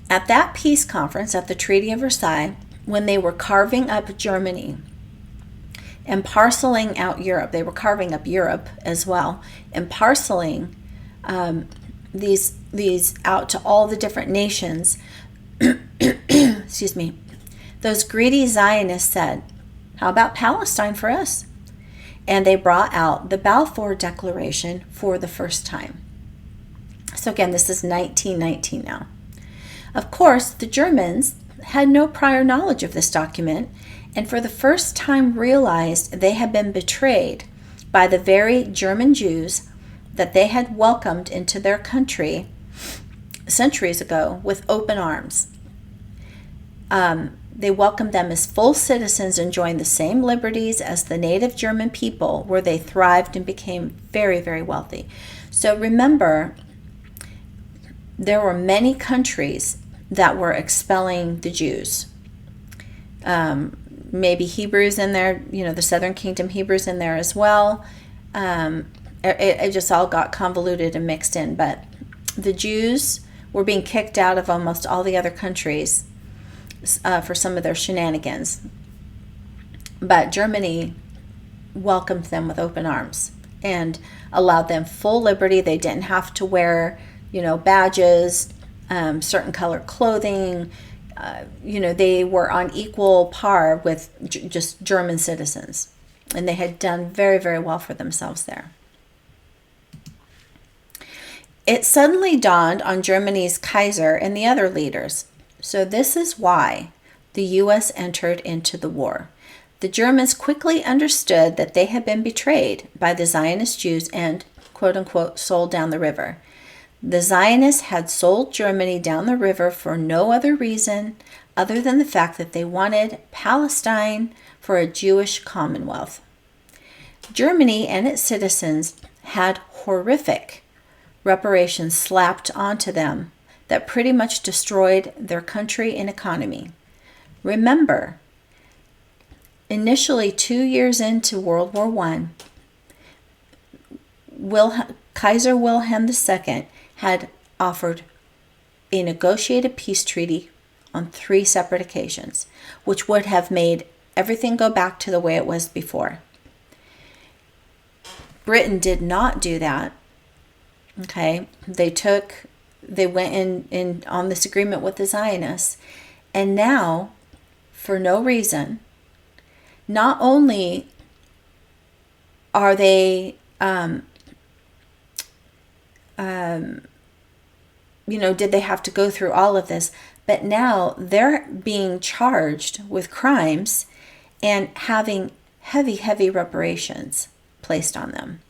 S1: At that peace conference at the Treaty of Versailles, when they were carving up Germany and parceling out Europe, they were carving up Europe as well, and parceling these out to all the different nations. Excuse me. Those greedy Zionists said, "How about Palestine for us?" And they brought out the Balfour Declaration for the first time. So again, this is 1919 now. Of course, the Germans had no prior knowledge of this document, and for the first time realized they had been betrayed by the very German Jews that they had welcomed into their country centuries ago with open arms. They welcomed them as full citizens, enjoying the same liberties as the native German people, where they thrived and became very, very wealthy. So remember, there were many countries that were expelling the Jews. Maybe Hebrews in there, the Southern Kingdom Hebrews in there as well. It just all got convoluted and mixed in. But the Jews were being kicked out of almost all the other countries for some of their shenanigans. But Germany welcomed them with open arms and allowed them full liberty. They didn't have to wear, badges, certain color clothing. They were on equal par with just German citizens. And they had done very, very well for themselves there. It suddenly dawned on Germany's Kaiser and the other leaders. So this is why the U.S. entered into the war. The Germans quickly understood that they had been betrayed by the Zionist Jews and, quote unquote, sold down the river. The Zionists had sold Germany down the river for no other reason other than the fact that they wanted Palestine for a Jewish commonwealth. Germany and its citizens had horrific reparations slapped onto them that pretty much destroyed their country and economy. Remember, initially 2 years into World War I, Kaiser Wilhelm II had offered a negotiated peace treaty on 3 separate occasions, which would have made everything go back to the way it was before. Britain did not do that. Okay, they went in on this agreement with the Zionists, and now, for no reason, not only are they, did they have to go through all of this, but now they're being charged with crimes and having heavy, heavy reparations placed on them.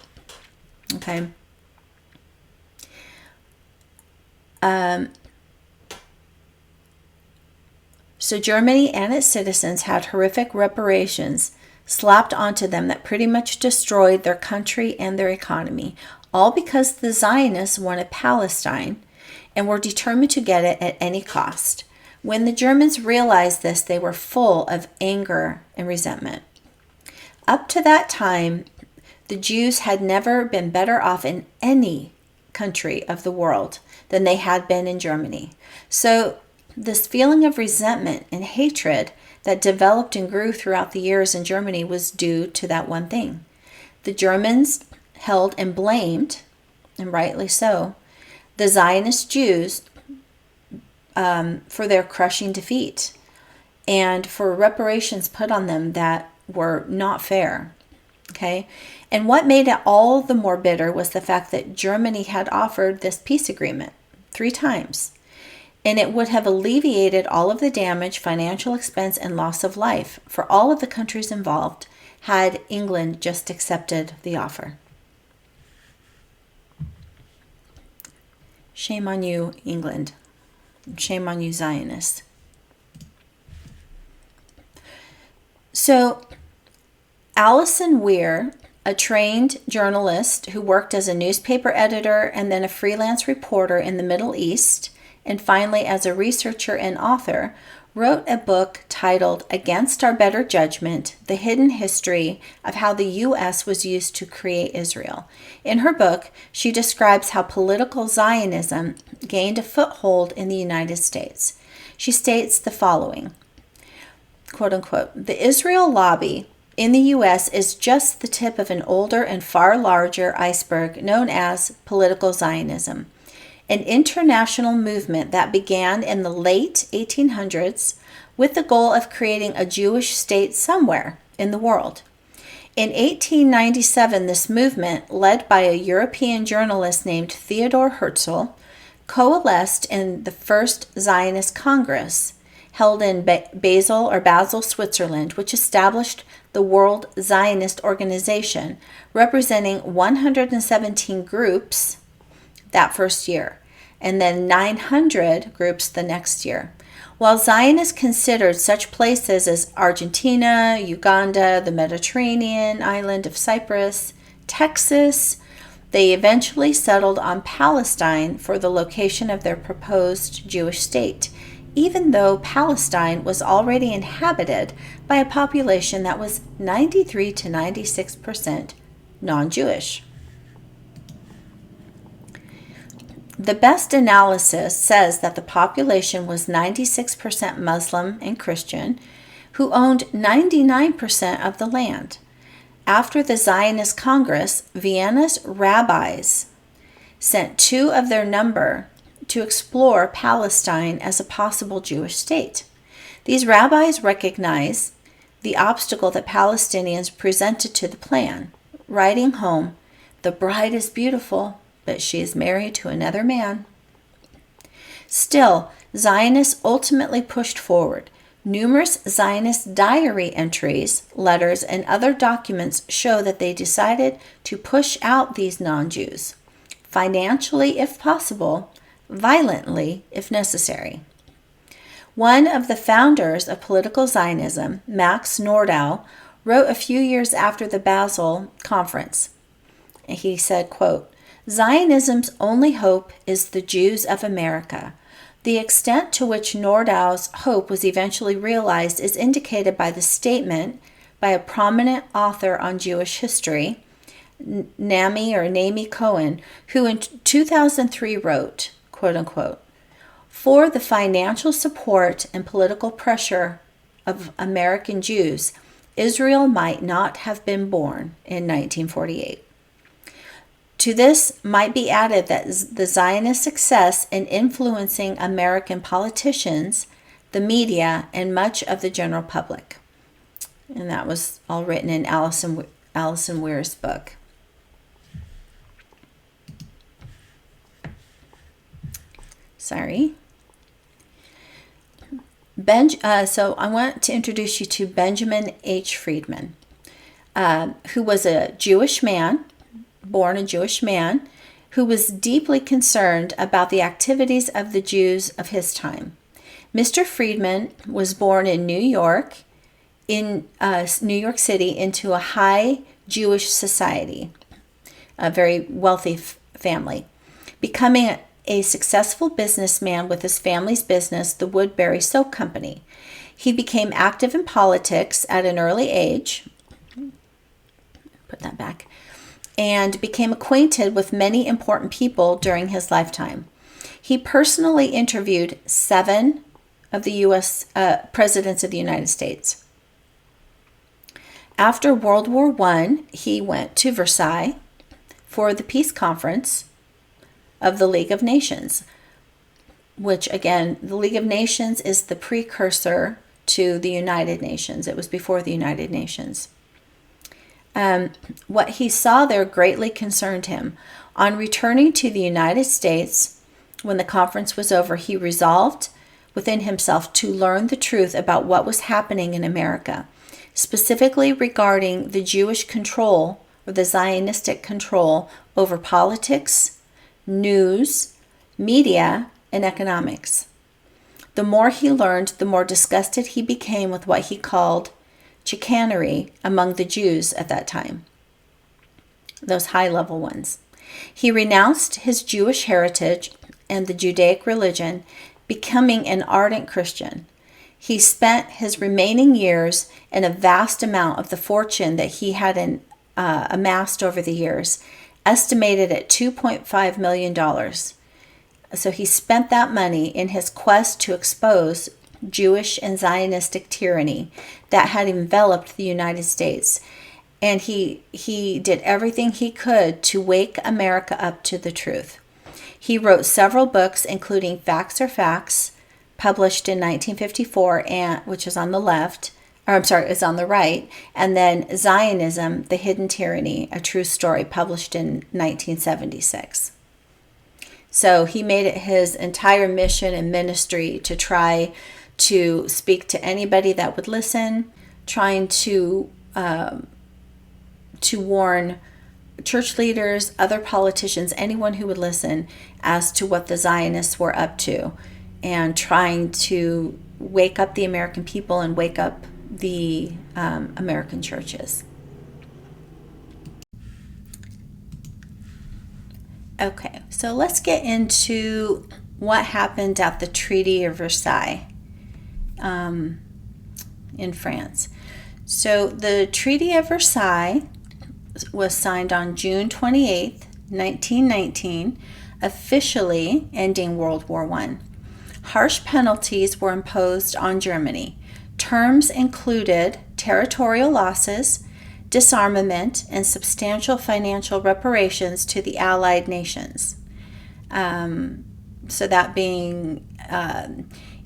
S1: Okay. So Germany and its citizens had horrific reparations slapped onto them that pretty much destroyed their country and their economy, all because the Zionists wanted Palestine and were determined to get it at any cost. When the Germans realized this, they were full of anger and resentment. Up to that time, the Jews had never been better off in any country of the world than they had been in Germany. So this feeling of resentment and hatred that developed and grew throughout the years in Germany was due to that one thing. The Germans held and blamed, and rightly so, the Zionist Jews for their crushing defeat and for reparations put on them that were not fair. Okay? And what made it all the more bitter was the fact that Germany had offered this peace agreement 3 times. And it would have alleviated all of the damage, financial expense, and loss of life for all of the countries involved had England just accepted the offer. Shame on you, England. Shame on you, Zionists. So, Alison Weir, a trained journalist who worked as a newspaper editor and then a freelance reporter in the Middle East and finally as a researcher and author, wrote a book titled Against Our Better Judgment, The Hidden History of How the U.S. Was Used to Create Israel. In her book, she describes how political Zionism gained a foothold in the United States. She states the following, quote unquote, "The Israel lobby in the U.S. is just the tip of an older and far larger iceberg known as political Zionism, an international movement that began in the late 1800s with the goal of creating a Jewish state somewhere in the world. In 1897, this movement, led by a European journalist named Theodor Herzl, coalesced in the first Zionist Congress, held in Basel, Switzerland, which established the World Zionist Organization, representing 117 groups that first year, and then 900 groups the next year. While Zionists considered such places as Argentina, Uganda, the Mediterranean island of Cyprus, Texas, they eventually settled on Palestine for the location of their proposed Jewish state, even though Palestine was already inhabited by a population that was 93 to 96% non-Jewish. The best analysis says that the population was 96% Muslim and Christian, who owned 99% of the land. After the Zionist Congress, Vienna's rabbis sent 2 of their number to explore Palestine as a possible Jewish state. These rabbis recognized the obstacle that Palestinians presented to the plan, writing home, "The bride is beautiful, but she is married to another man." Still, Zionists ultimately pushed forward. Numerous Zionist diary entries, letters, and other documents show that they decided to push out these non-Jews, financially if possible, violently if necessary. One of the founders of political Zionism, Max Nordau, wrote a few years after the Basel Conference. He said, quote, "Zionism's only hope is the Jews of America. The extent to which Nordau's hope was eventually realized is indicated by the statement by a prominent author on Jewish history, Nami Cohen, who in 2003 wrote, quote unquote, "For the financial support and political pressure of American Jews, Israel might not have been born in 1948. To this might be added that the Zionist success in influencing American politicians, the media, and much of the general public." And that was all written in Alison Weir's book. Sorry. So I want to introduce you to Benjamin H. Friedman, who was a Jewish man, born a Jewish man, who was deeply concerned about the activities of the Jews of his time. Mr. Friedman was born in New York City, into a high Jewish society, a very wealthy family, becoming a successful businessman with his family's business, the Woodbury Soap Company. He became active in politics at an early age. Put that back. And became acquainted with many important people during his lifetime. He personally interviewed 7 of the U.S. Presidents of the United States. After World War I, he went to Versailles for the Peace Conference of the League of Nations, which, again, the League of Nations is the precursor to the United Nations. It was before the United Nations. What he saw there greatly concerned him. On returning to the United States, when the conference was over, he resolved within himself to learn the truth about what was happening in America, specifically regarding the Jewish control or the Zionistic control over politics, news, media, and economics. The more he learned, the more disgusted he became with what he called chicanery among the Jews at that time, those high-level ones. He renounced his Jewish heritage and the Judaic religion, becoming an ardent Christian. He spent his remaining years and a vast amount of the fortune that he had amassed over the years, estimated at $2.5 million. So he spent that money in his quest to expose Jewish and Zionistic tyranny that had enveloped the United States. And he did everything he could to wake America up to the truth. He wrote several books, including Facts Are Facts, published in 1954, which is on the left, is on the right, and then Zionism, The Hidden Tyranny, A True Story, published in 1976. So he made it his entire mission and ministry to try to speak to anybody that would listen, trying to warn church leaders, other politicians, anyone who would listen as to what the Zionists were up to, and trying to wake up the American people and wake up the American churches. Okay, so let's get into what happened at the Treaty of Versailles in France. So the Treaty of Versailles was signed on June 28th, 1919, officially ending World War I. Harsh penalties were imposed on Germany. Terms included territorial losses, disarmament, and substantial financial reparations to the Allied nations. So that being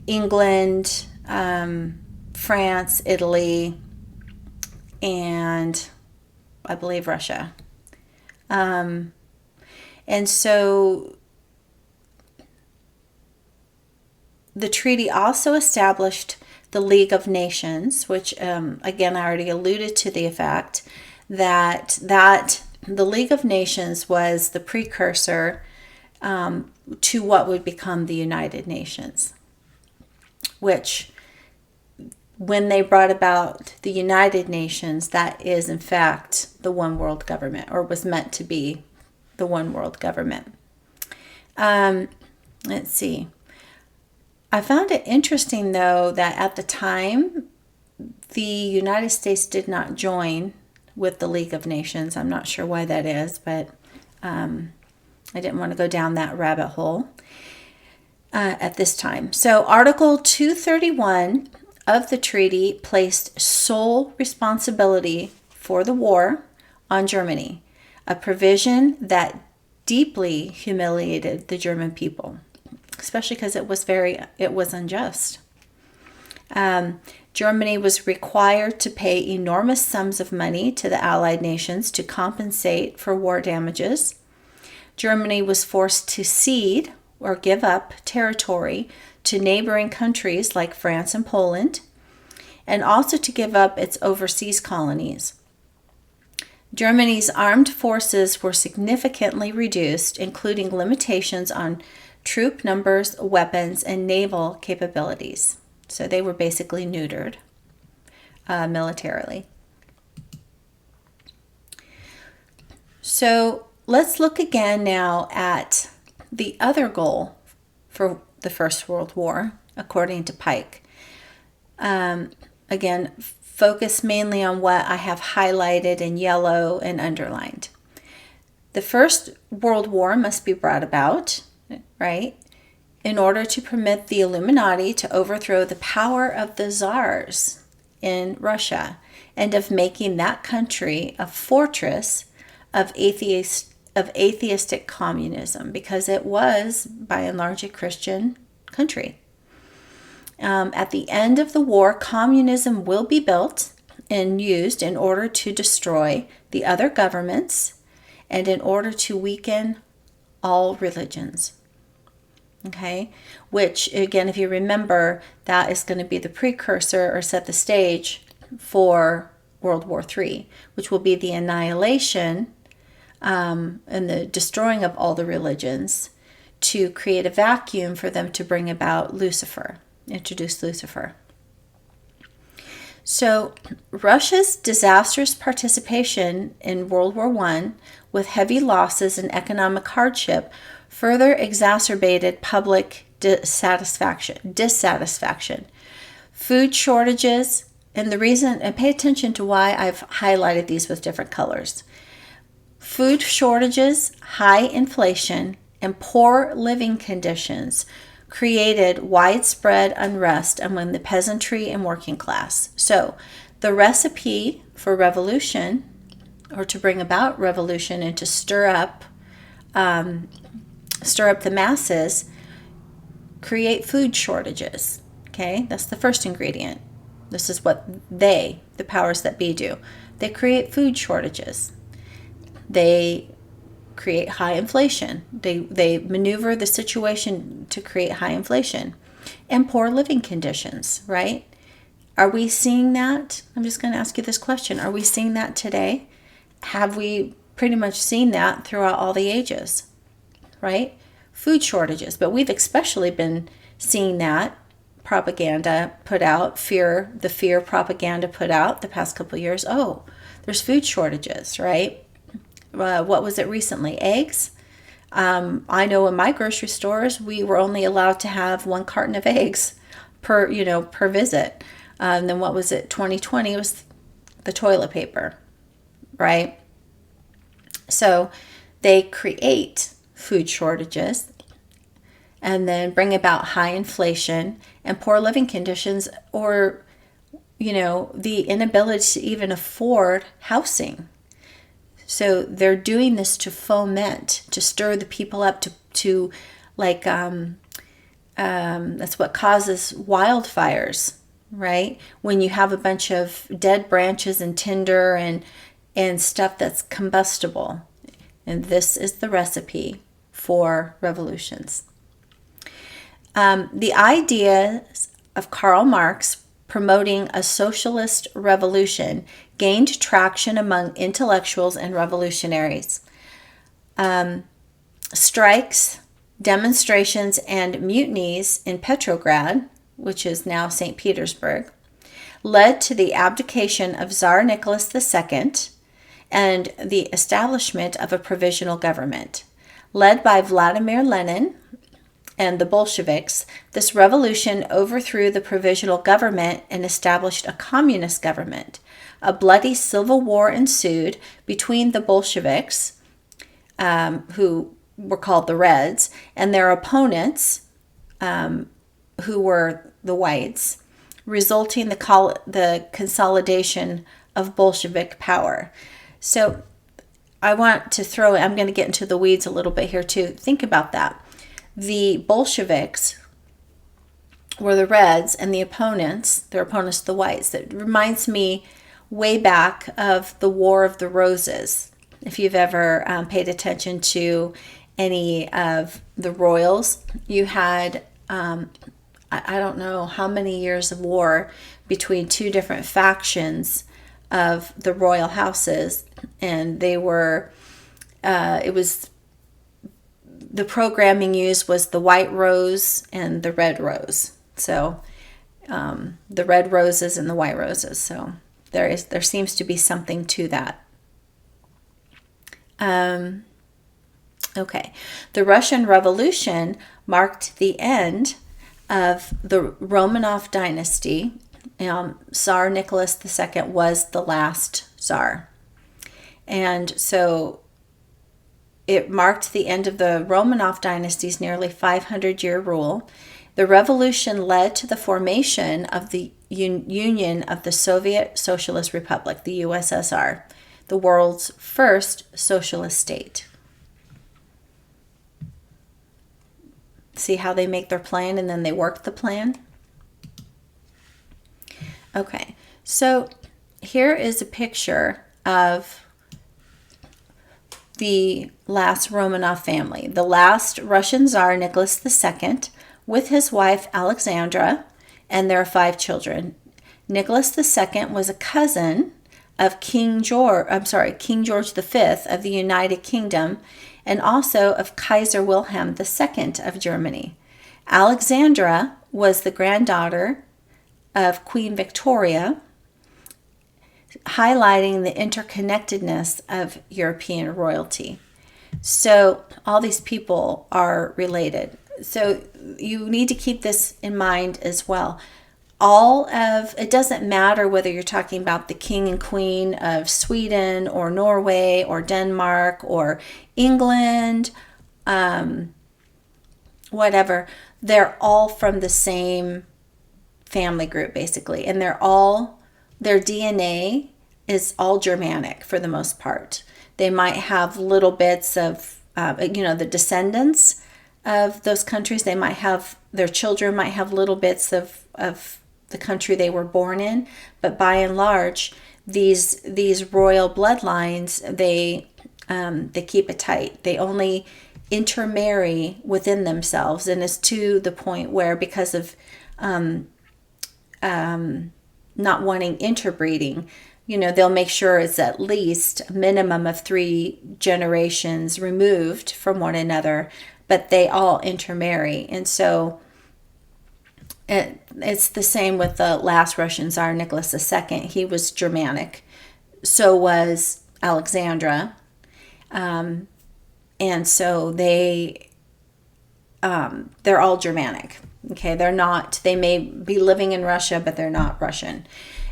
S1: England, France, Italy, and I believe Russia. And so the treaty also established the League of Nations, which, again, I already alluded to the fact that the League of Nations was the precursor to what would become the United Nations, which, when they brought about the United Nations, that is, in fact, the one world government, or was meant to be the one world government. Let's see. I found it interesting, though, that at the time, the United States did not join with the League of Nations. I'm not sure why that is, but I didn't want to go down that rabbit hole at this time. So Article 231 of the treaty placed sole responsibility for the war on Germany, a provision that deeply humiliated the German people, especially because it was unjust. Germany was required to pay enormous sums of money to the Allied nations to compensate for war damages. Germany was forced to cede or give up territory to neighboring countries like France and Poland, and also to give up its overseas colonies. Germany's armed forces were significantly reduced, including limitations on troop numbers, weapons, and naval capabilities. So they were basically neutered militarily. So let's look again now at the other goal for the First World War, according to Pike. Again, focus mainly on what I have highlighted in yellow and underlined. The First World War must be brought about, right, in order to permit the Illuminati to overthrow the power of the czars in Russia and of making that country a fortress of atheistic communism, because it was, by and large, a Christian country. At the end of the war, communism will be built and used in order to destroy the other governments and in order to weaken all religions. Okay, which, again, if you remember, that is going to be the precursor or set the stage for World War III, which will be the annihilation and the destroying of all the religions to create a vacuum for them to bring about Lucifer, introduce Lucifer. So Russia's disastrous participation in World War I, with heavy losses and economic hardship, further exacerbated public dissatisfaction. Food shortages, and the reason, and pay attention to why I've highlighted these with different colors. Food shortages, high inflation, and poor living conditions created widespread unrest among the peasantry and working class. So the recipe for revolution, or to bring about revolution and to stir up the masses, create food shortages. Okay, that's the first ingredient. This is what the powers that be, do. They create food shortages. They create high inflation. They maneuver the situation to create high inflation and poor living conditions, right? Are we seeing that? I'm just going to ask you this question. Are we seeing that today? Have we pretty much seen that throughout all the ages, right? Food shortages, but we've especially been seeing that propaganda put out, the fear propaganda put out the past couple of years. Oh, there's food shortages, right? What was it recently? Eggs. I know in my grocery stores, we were only allowed to have 1 carton of eggs per visit. And then what was it? 2020 was the toilet paper, right? So they create food shortages and then bring about high inflation and poor living conditions, or, the inability to even afford housing. So they're doing this to foment, to stir the people up, to that's what causes wildfires, right? When you have a bunch of dead branches and tinder and stuff that's combustible. And this is the recipe for revolutions. The ideas of Karl Marx promoting a socialist revolution gained traction among intellectuals and revolutionaries. Strikes, demonstrations, and mutinies in Petrograd, which is now St. Petersburg, led to the abdication of Tsar Nicholas II and the establishment of a provisional government. Led by Vladimir Lenin and the Bolsheviks, this revolution overthrew the provisional government and established a communist government. A bloody civil war ensued between the Bolsheviks, who were called the Reds, and their opponents, who were the Whites, resulting in the consolidation of Bolshevik power. So I'm going to get into the weeds a little bit here too. Think about that. The Bolsheviks were the Reds, and their opponents, the Whites. That reminds me way back of the War of the Roses. If you've ever paid attention to any of the royals, you had, I don't know how many years of war between 2 different factions of the royal houses, and they were, the programming used was the white rose and the red rose. So the red roses and the white roses. So there seems to be something to that. Okay. The Russian Revolution marked the end of the Romanov dynasty. Tsar Nicholas II was the last Tsar. And so it marked the end of the Romanov dynasty's nearly 500-year rule. The revolution led to the formation of the Union of the Soviet Socialist Republic, the USSR, the world's first socialist state. See how they make their plan and then they work the plan? Okay, so here is a picture of the last Romanov family, the last Russian Tsar Nicholas II, with his wife Alexandra, and their 5 children. Nicholas II was a cousin of King George V of the United Kingdom, and also of Kaiser Wilhelm II of Germany. Alexandra was the granddaughter of Queen Victoria, highlighting the interconnectedness of European royalty. So all these people are related. So you need to keep this in mind as well. It doesn't matter whether you're talking about the king and queen of Sweden or Norway or Denmark or England, whatever, they're all from the same family group basically. And their DNA is all Germanic for the most part. They might have little bits of, the descendants of those countries. They might have, their children might have little bits of the country they were born in. But by and large, these royal bloodlines, they keep it tight. They only intermarry within themselves, and it's to the point where, because of not wanting interbreeding, they'll make sure it's at least a minimum of 3 generations removed from one another, but they all intermarry. And so it's the same with the last Russian Tsar, Nicholas II. He was Germanic. So was Alexandra. And so they're all Germanic. Okay, they may be living in Russia, but they're not Russian.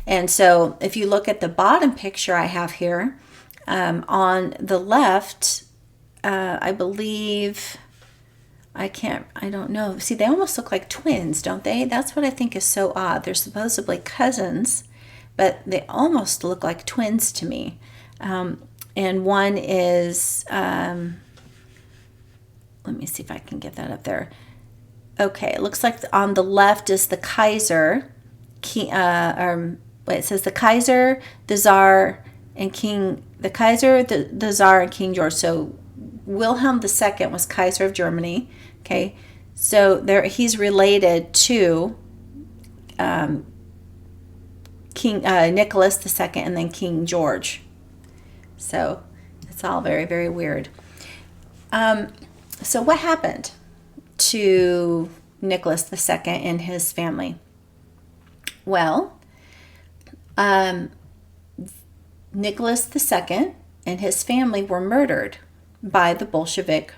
S1: And so if you look at the bottom picture I have here, on the left, I believe, I don't know. See, they almost look like twins, don't they? That's what I think is so odd. They're supposedly cousins, but they almost look like twins to me. And one is, let me see if I can get that up there. Okay, it looks like on the left is the Kaiser. It says the Kaiser, the Tsar, and King. The Kaiser, the Tsar, and King George. So Wilhelm II was Kaiser of Germany. Okay, so he's related to King Nicholas II and then King George. So it's all very, very weird. So what happened to Nicholas II and his family? Well, Nicholas II and his family were murdered by the Bolshevik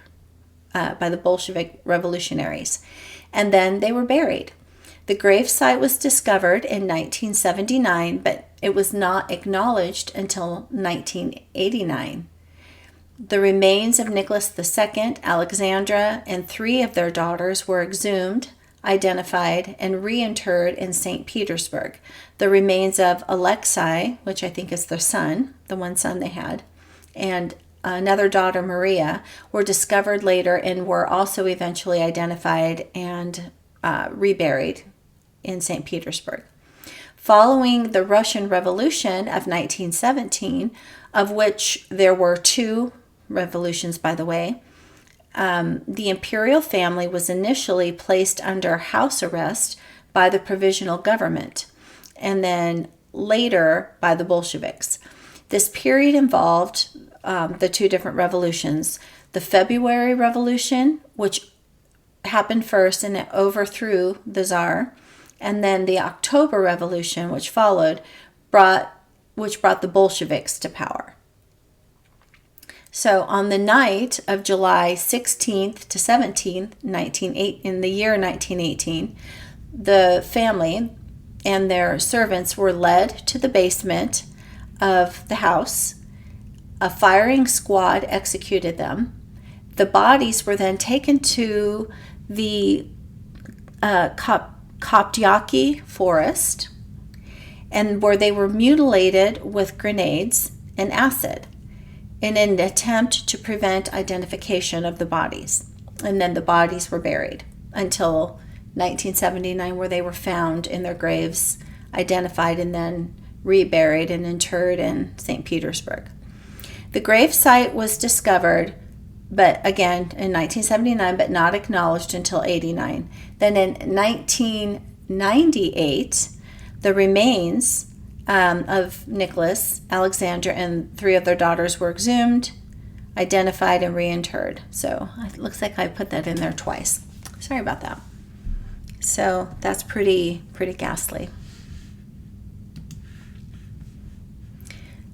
S1: revolutionaries, and then they were buried. The gravesite was discovered in 1979, but it was not acknowledged until 1989. The remains of Nicholas II, Alexandra, and 3 of their daughters were exhumed, identified, and reinterred in St. Petersburg. The remains of Alexei, which I think is their son, the one son they had, and another daughter, Maria, were discovered later and were also eventually identified and reburied in St. Petersburg. Following the Russian Revolution of 1917, of which there were 2 revolutions, by the way, the imperial family was initially placed under house arrest by the provisional government, and then later by the Bolsheviks. This period involved the 2 different revolutions. The February Revolution, which happened first and it overthrew the Tsar, and then the October Revolution, which followed, brought the Bolsheviks to power. So on the night of July 16th to 17th, in the year 1918, the family and their servants were led to the basement of the house. A firing squad executed them. The bodies were then taken to the Koptyaki forest, and where they were mutilated with grenades and acid in an attempt to prevent identification of the bodies. And then the bodies were buried until 1979, where they were found in their graves, identified, and then reburied and interred in St. Petersburg. The grave site was discovered, but again in 1979, but not acknowledged until 89. Then in 1998, the remains of Nicholas, Alexandra, and 3 of their daughters were exhumed, identified, and reinterred. So it looks like I put that in there twice. Sorry about that. So that's pretty ghastly.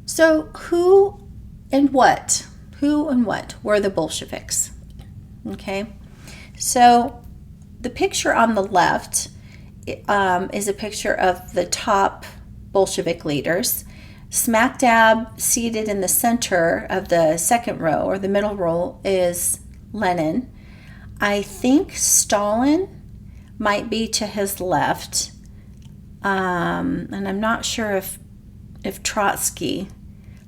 S1: So who Who and what were the Bolsheviks? Okay, so the picture on the left is a picture of the top Bolshevik leaders. Smack dab seated in the center of the second row, or the middle row, is Lenin. I think Stalin might be to his left, and I'm not sure if Trotsky,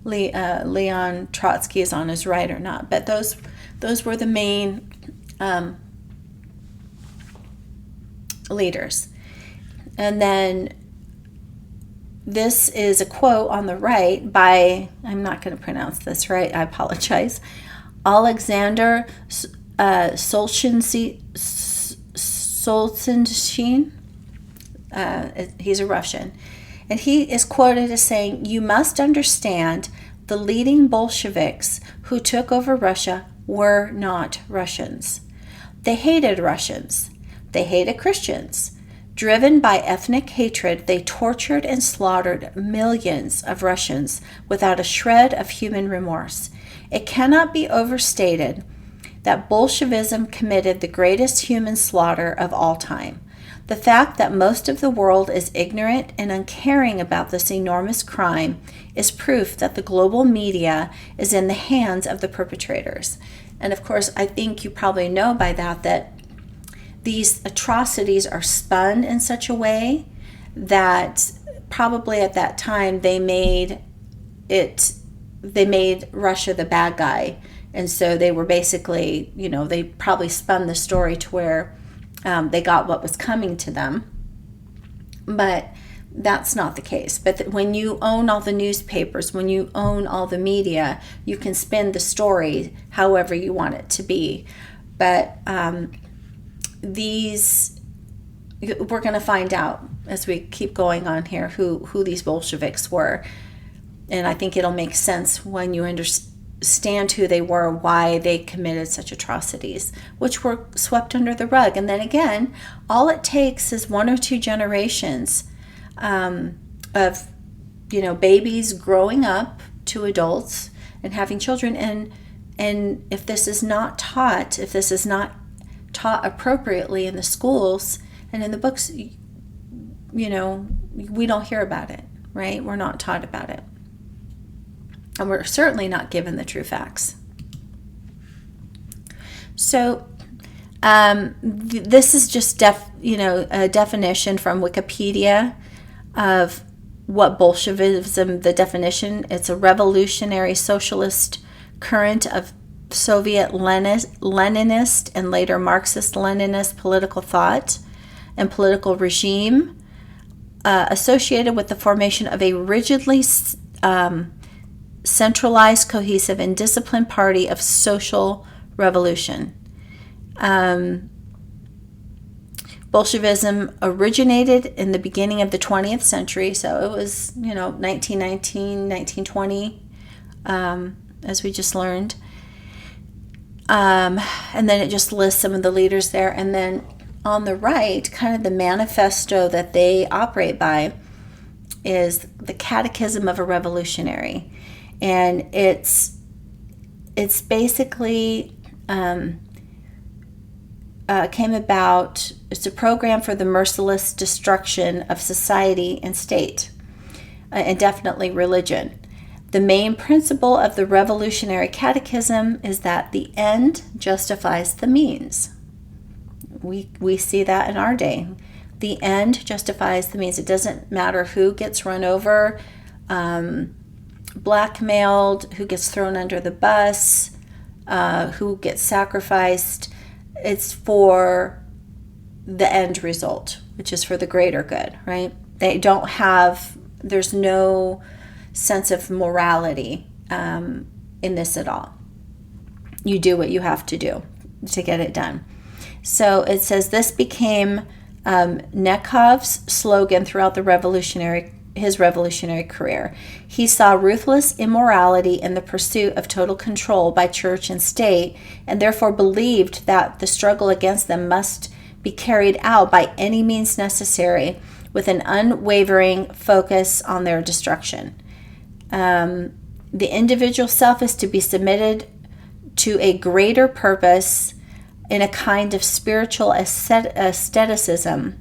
S1: Leon Trotsky, is on his right or not. But those were the main leaders. And then this is a quote on the right by, I'm not going to pronounce this right, I apologize, Alexander Solzhenitsyn. He's a Russian. And he is quoted as saying, "You must understand the leading Bolsheviks who took over Russia were not Russians. They hated Russians. They hated Christians. Driven by ethnic hatred, they tortured and slaughtered millions of Russians without a shred of human remorse. It cannot be overstated that Bolshevism committed the greatest human slaughter of all time. The fact that most of the world is ignorant and uncaring about this enormous crime is proof that the global media is in the hands of the perpetrators." And of course, I think you probably know by that these atrocities are spun in such a way that probably at that time they made Russia the bad guy. And so they were basically, they probably spun the story to where they got what was coming to them. But that's not the case. But when you own all the newspapers, when you own all the media, you can spin the story however you want it to be. But we're going to find out as we keep going on here who these Bolsheviks were. And I think it'll make sense when you understand who they were, why they committed such atrocities, which were swept under the rug. And then again, all it takes is one or two generations of babies growing up to adults and having children. And if this is not taught appropriately in the schools and in the books, we don't hear about it, right? We're not taught about it. And we're certainly not given the true facts. So this is just a definition from Wikipedia of what Bolshevism, the definition. It's a revolutionary socialist current of Soviet Leninist and later Marxist-Leninist political thought and political regime associated with the formation of a rigidly centralized, cohesive, and disciplined party of social revolution. Bolshevism originated in the beginning of the 20th century, so it was, 1919, 1920, as we just learned. And then it just lists some of the leaders there. And then on the right, kind of the manifesto that they operate by is the Catechism of a Revolutionary. And it's basically came about, it's a program for the merciless destruction of society and state, and definitely religion. The main principle of the Revolutionary Catechism is that the end justifies the means. We see that in our day. The end justifies the means. It doesn't matter who gets run over, blackmailed, who gets thrown under the bus, who gets sacrificed. It's for the end result, which is for the greater good, right? There's no sense of morality in this at all. You do what you have to do to get it done. So it says this became Nekhov's slogan throughout his revolutionary career. He saw ruthless immorality in the pursuit of total control by church and state, and therefore believed that the struggle against them must be carried out by any means necessary, with an unwavering focus on their destruction. The individual self is to be submitted to a greater purpose in a kind of spiritual aestheticism,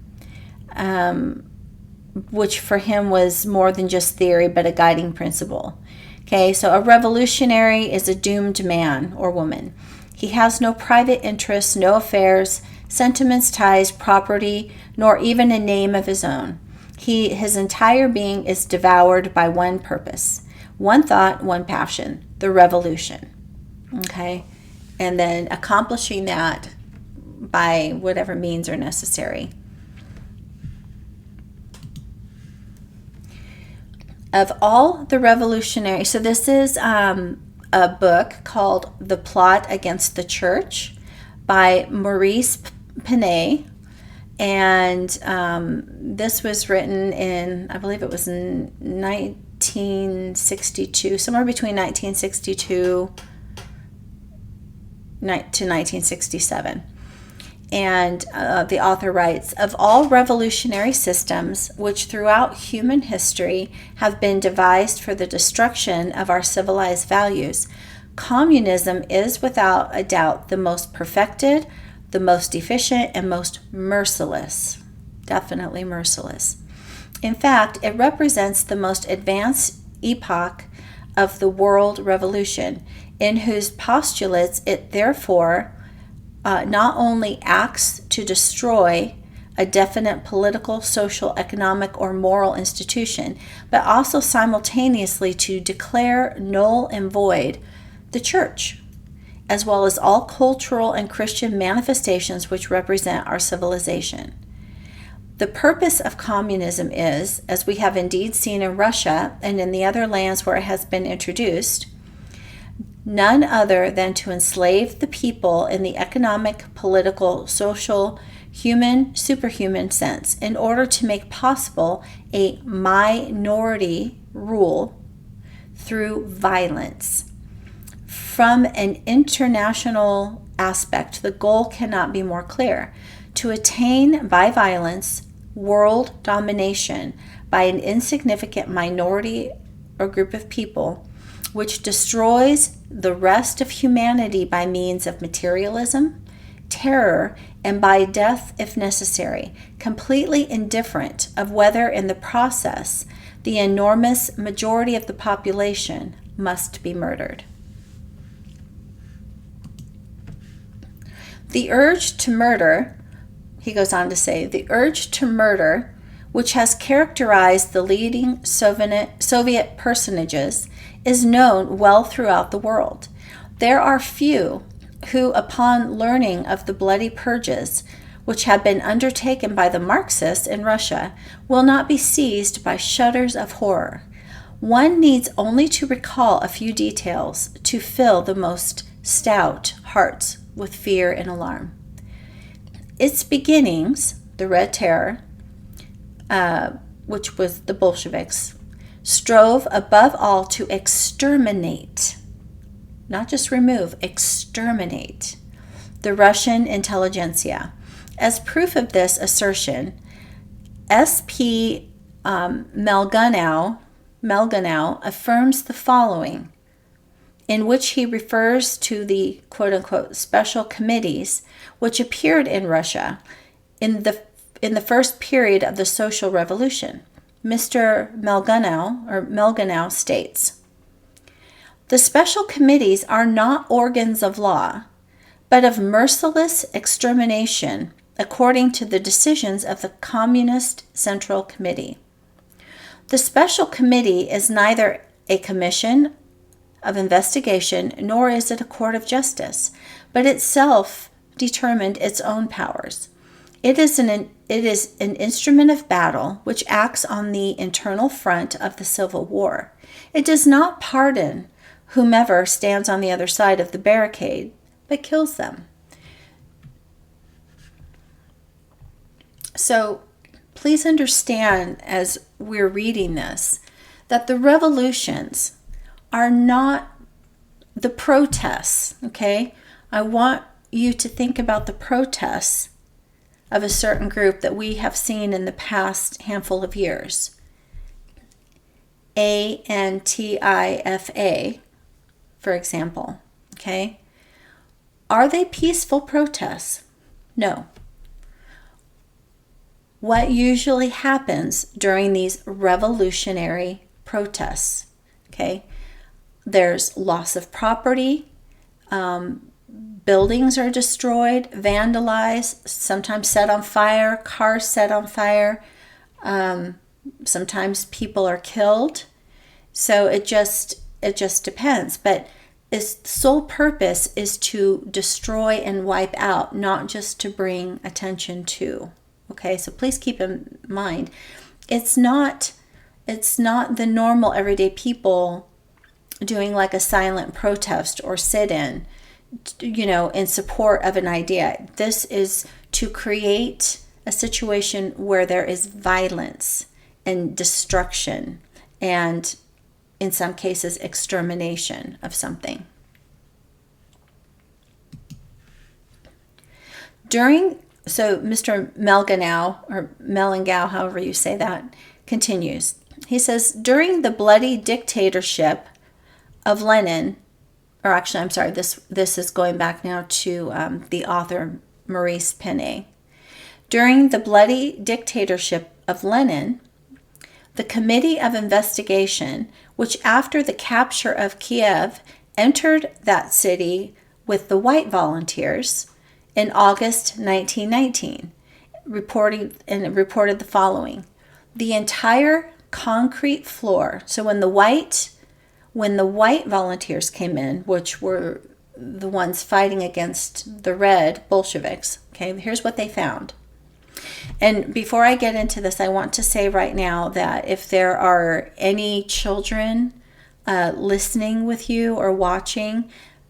S1: which for him was more than just theory, but a guiding principle. Okay, so a revolutionary is a doomed man or woman. He has no private interests, no affairs, sentiments, ties, property, nor even a name of his own. His entire being is devoured by one purpose, one thought, one passion, the revolution. Okay, and then accomplishing that by whatever means are necessary. Of all the revolutionary, so this is a book called The Plot Against the Church by Maurice Pinay, and this was written in, I believe it was in 1962, somewhere between 1962 to 1967. And the author writes, of all revolutionary systems which throughout human history have been devised for the destruction of our civilized values, communism is without a doubt the most perfected, the most efficient, and most merciless. Definitely merciless. In fact, it represents the most advanced epoch of the world revolution, in whose postulates it therefore not only acts to destroy a definite political, social, economic, or moral institution, but also simultaneously to declare null and void the church, as well as all cultural and Christian manifestations which represent our civilization. The purpose of communism is, as we have indeed seen in Russia and in the other lands where it has been introduced, none other than to enslave the people in the economic, political, social, human, superhuman sense in order to make possible a minority rule through violence. From an international aspect, the goal cannot be more clear: to attain by violence world domination by an insignificant minority or group of people, which destroys the rest of humanity by means of materialism, terror, and by death if necessary, completely indifferent of whether in the process the enormous majority of the population must be murdered. The urge to murder, he goes on to say, the urge to murder, which has characterized the leading Soviet personages, is known well throughout the world. There are few who, upon learning of the bloody purges which have been undertaken by the Marxists in Russia, will not be seized by shudders of horror. One needs only to recall a few details to fill the most stout hearts with fear and alarm. Its beginnings, the Red Terror, which was the Bolsheviks, strove above all to exterminate, not just remove, exterminate the Russian intelligentsia. As proof of this assertion, S.P. Melganow affirms the following, in which he refers to the quote-unquote special committees which appeared in Russia in the first period of the social revolution. Mr. Melganow states, "The special committees are not organs of law, but of merciless extermination according to the decisions of the Communist Central Committee. The special committee is neither a commission of investigation nor is it a court of justice, but itself determined its own powers. It is an instrument of battle which acts on the internal front of the Civil War. It does not pardon whomever stands on the other side of the barricade, but kills them." So please understand, as we're reading this, that the revolutions are not the protests, okay? I want you to think about the protests of a certain group that we have seen in the past handful of years. Antifa, for example, okay? Are they peaceful protests? No. What usually happens during these revolutionary protests? Okay, there's loss of property, buildings are destroyed, vandalized, sometimes set on fire, cars set on fire, sometimes people are killed. So it just depends. But its sole purpose is to destroy and wipe out, not just to bring attention to. Okay, so please keep in mind, it's not the normal everyday people doing like a silent protest or sit-in, in support of an idea. This is to create a situation where there is violence and destruction and, in some cases, extermination of something. So Mr. Melengau, however you say that, continues. He says, during the bloody dictatorship of Lenin, or actually, I'm sorry, this is going back now to the author Maurice Penet. During the bloody dictatorship of Lenin, the Committee of Investigation, which after the capture of Kiev entered that city with the white volunteers in August 1919, reported the following: the entire concrete floor. So when the white volunteers came in, which were the ones fighting against the red Bolsheviks, okay, here's what they found. And before I get into this, I want to say right now that if there are any children listening with you or watching,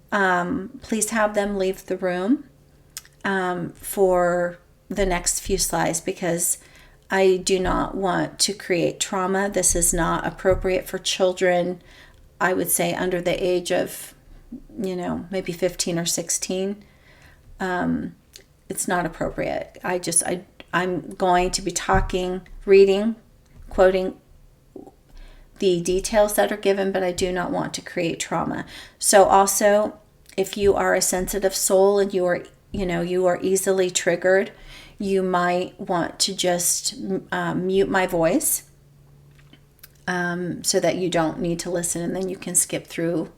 S1: please have them leave the room for the next few slides, because I do not want to create trauma. This is not appropriate for children, I would say under the age of, maybe 15 or 16. It's not appropriate. I'm going to be talking, reading, quoting the details that are given, but I do not want to create trauma. So also, if you are a sensitive soul and you are easily triggered, you might want to just mute my voice so that you don't need to listen, and then you can skip through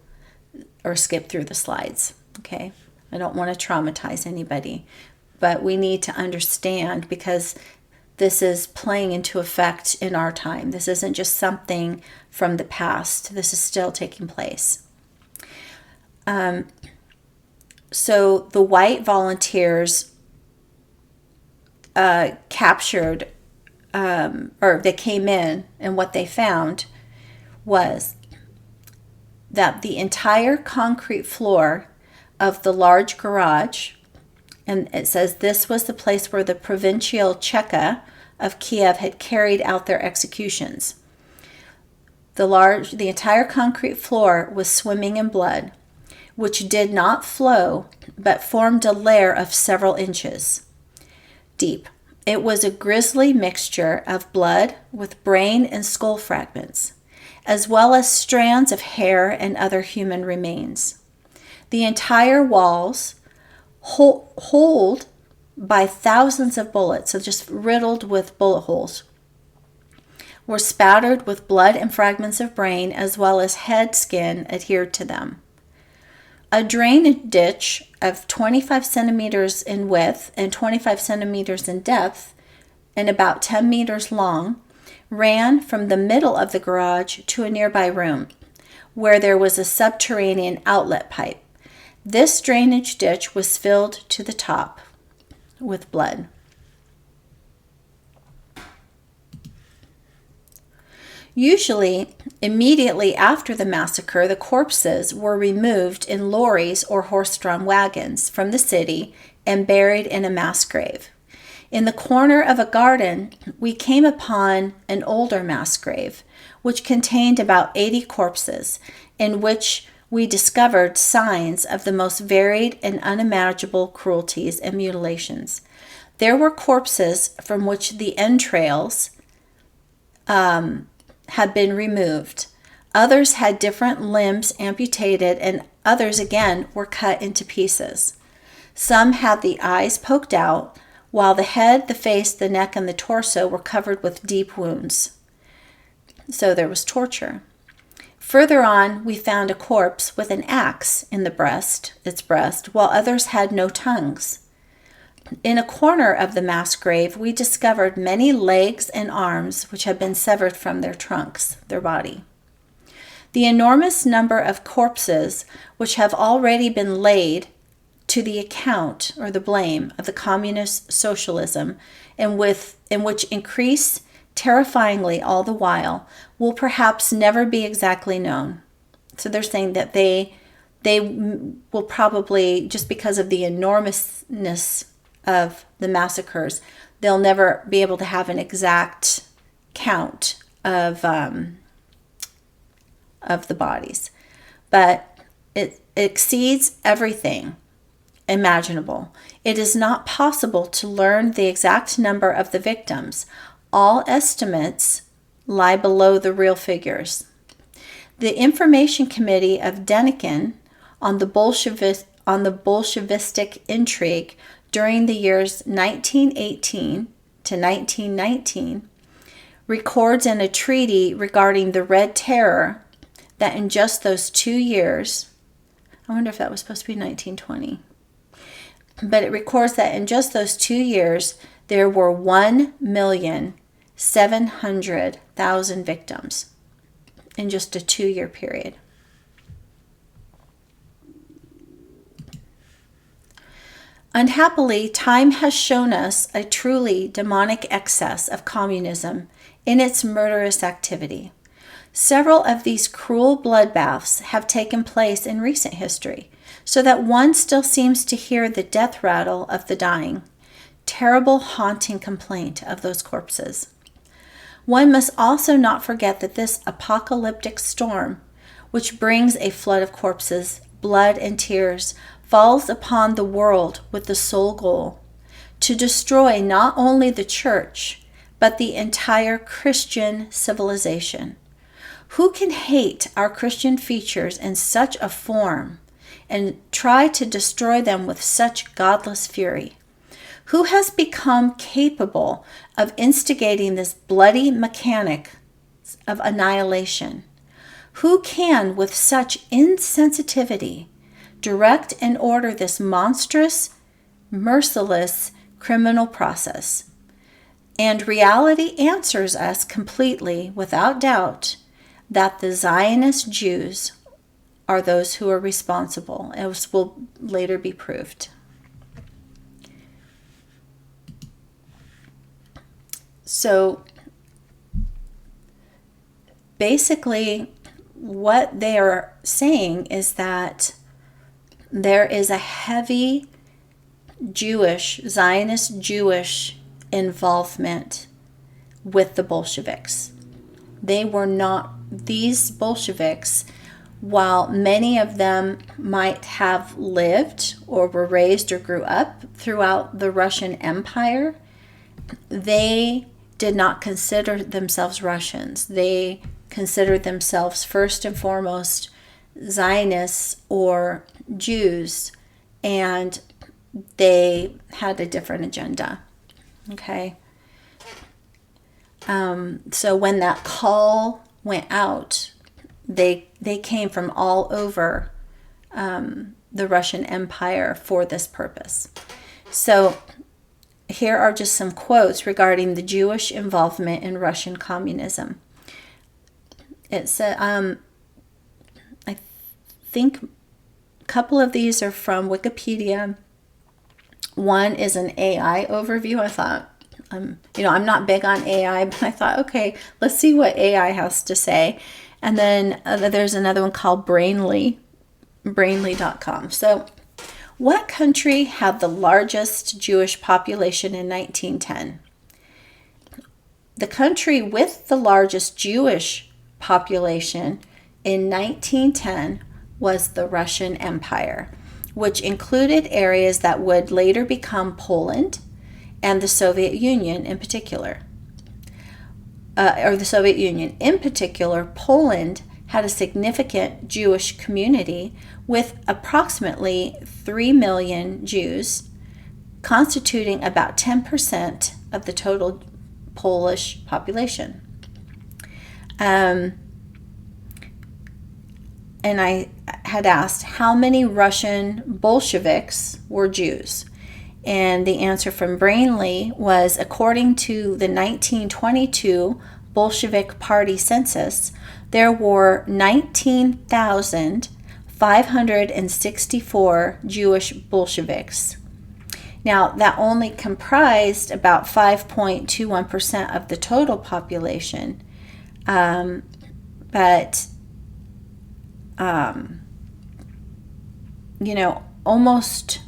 S1: the slides. Okay, I don't want to traumatize anybody, but we need to understand, because this is playing into effect in our time. This isn't just something from the past. This is still taking place. So the white volunteers captured, or they came in, and what they found was that the entire concrete floor of the large garage, and it says this was the place where the provincial Cheka of Kiev had carried out their executions. The entire concrete floor was swimming in blood, which did not flow, but formed a layer of several inches deep. It was a grisly mixture of blood with brain and skull fragments, as well as strands of hair and other human remains. The entire walls, holed by thousands of bullets, so just riddled with bullet holes, were spattered with blood and fragments of brain, as well as head skin adhered to them. A drainage ditch of 25 centimeters in width and 25 centimeters in depth and about 10 meters long ran from the middle of the garage to a nearby room where there was a subterranean outlet pipe. This drainage ditch was filled to the top with blood. Usually, immediately after the massacre, the corpses were removed in lorries or horse-drawn wagons from the city and buried in a mass grave. In the corner of a garden, we came upon an older mass grave, which contained about 80 corpses, in which we discovered signs of the most varied and unimaginable cruelties and mutilations. There were corpses from which the entrails had been removed. Others had different limbs amputated, and others again were cut into pieces. Some had the eyes poked out, while the head, the face, the neck, and the torso were covered with deep wounds. So there was torture. Further on, we found a corpse with an axe in its breast, while others had no tongues. In a corner of the mass grave, we discovered many legs and arms which had been severed from their trunks, their body. The enormous number of corpses which have already been laid to the account or the blame of the communist socialism, and which increase terrifyingly all the while, will perhaps never be exactly known. So they're saying that they will probably, just because of the enormousness of the massacres, they'll never be able to have an exact count of the bodies. But it exceeds everything imaginable. It is not possible to learn the exact number of the victims. All estimates lie below the real figures. The Information Committee of Denikin on the Bolshevistic intrigue during the years 1918 to 1919 records in a treaty regarding the Red Terror that in just those 2 years, I wonder if that was supposed to be 1920, but it records that in just those 2 years, there were 1,700,000 victims in just a 2-year period. Unhappily, time has shown us a truly demonic excess of communism in its murderous activity. Several of these cruel bloodbaths have taken place in recent history, so that one still seems to hear the death rattle of the dying, terrible haunting complaint of those corpses. One must also not forget that this apocalyptic storm, which brings a flood of corpses, blood, and tears, falls upon the world with the sole goal to destroy not only the church, but the entire Christian civilization. Who can hate our Christian features in such a form and try to destroy them with such godless fury? Who has become capable of instigating this bloody mechanic of annihilation? Who can, with such insensitivity, direct and order this monstrous, merciless criminal process? And reality answers us completely, without doubt, that the Zionist Jews are those who are responsible, as will later be proved. So basically, what they are saying is that there is a heavy Zionist Jewish involvement with the Bolsheviks. These Bolsheviks, while many of them might have lived or were raised or grew up throughout the Russian Empire, they did not consider themselves Russians. They considered themselves first and foremost Zionists or Jews, and they had a different agenda. Okay? So when that call went out, they came from all over the Russian Empire for this purpose. So here are just some quotes regarding the Jewish involvement in Russian communism. It said, I think a couple of these are from Wikipedia. One is an AI overview. I thought, I'm not big on AI, but I thought, okay, let's see what AI has to say. And then there's another one called Brainly.com. So, what country had the largest Jewish population in 1910? The country with the largest Jewish population in 1910 was the Russian Empire, which included areas that would later become Poland and the Soviet Union in particular. The Soviet Union. In particular, Poland had a significant Jewish community with approximately 3 million Jews, constituting about 10% of the total Polish population. And I had asked how many Russian Bolsheviks were Jews. And the answer from Brainley was, according to the 1922 Bolshevik Party census, there were 19,564 Jewish Bolsheviks. Now, that only comprised about 5.21% of the total population, but almost,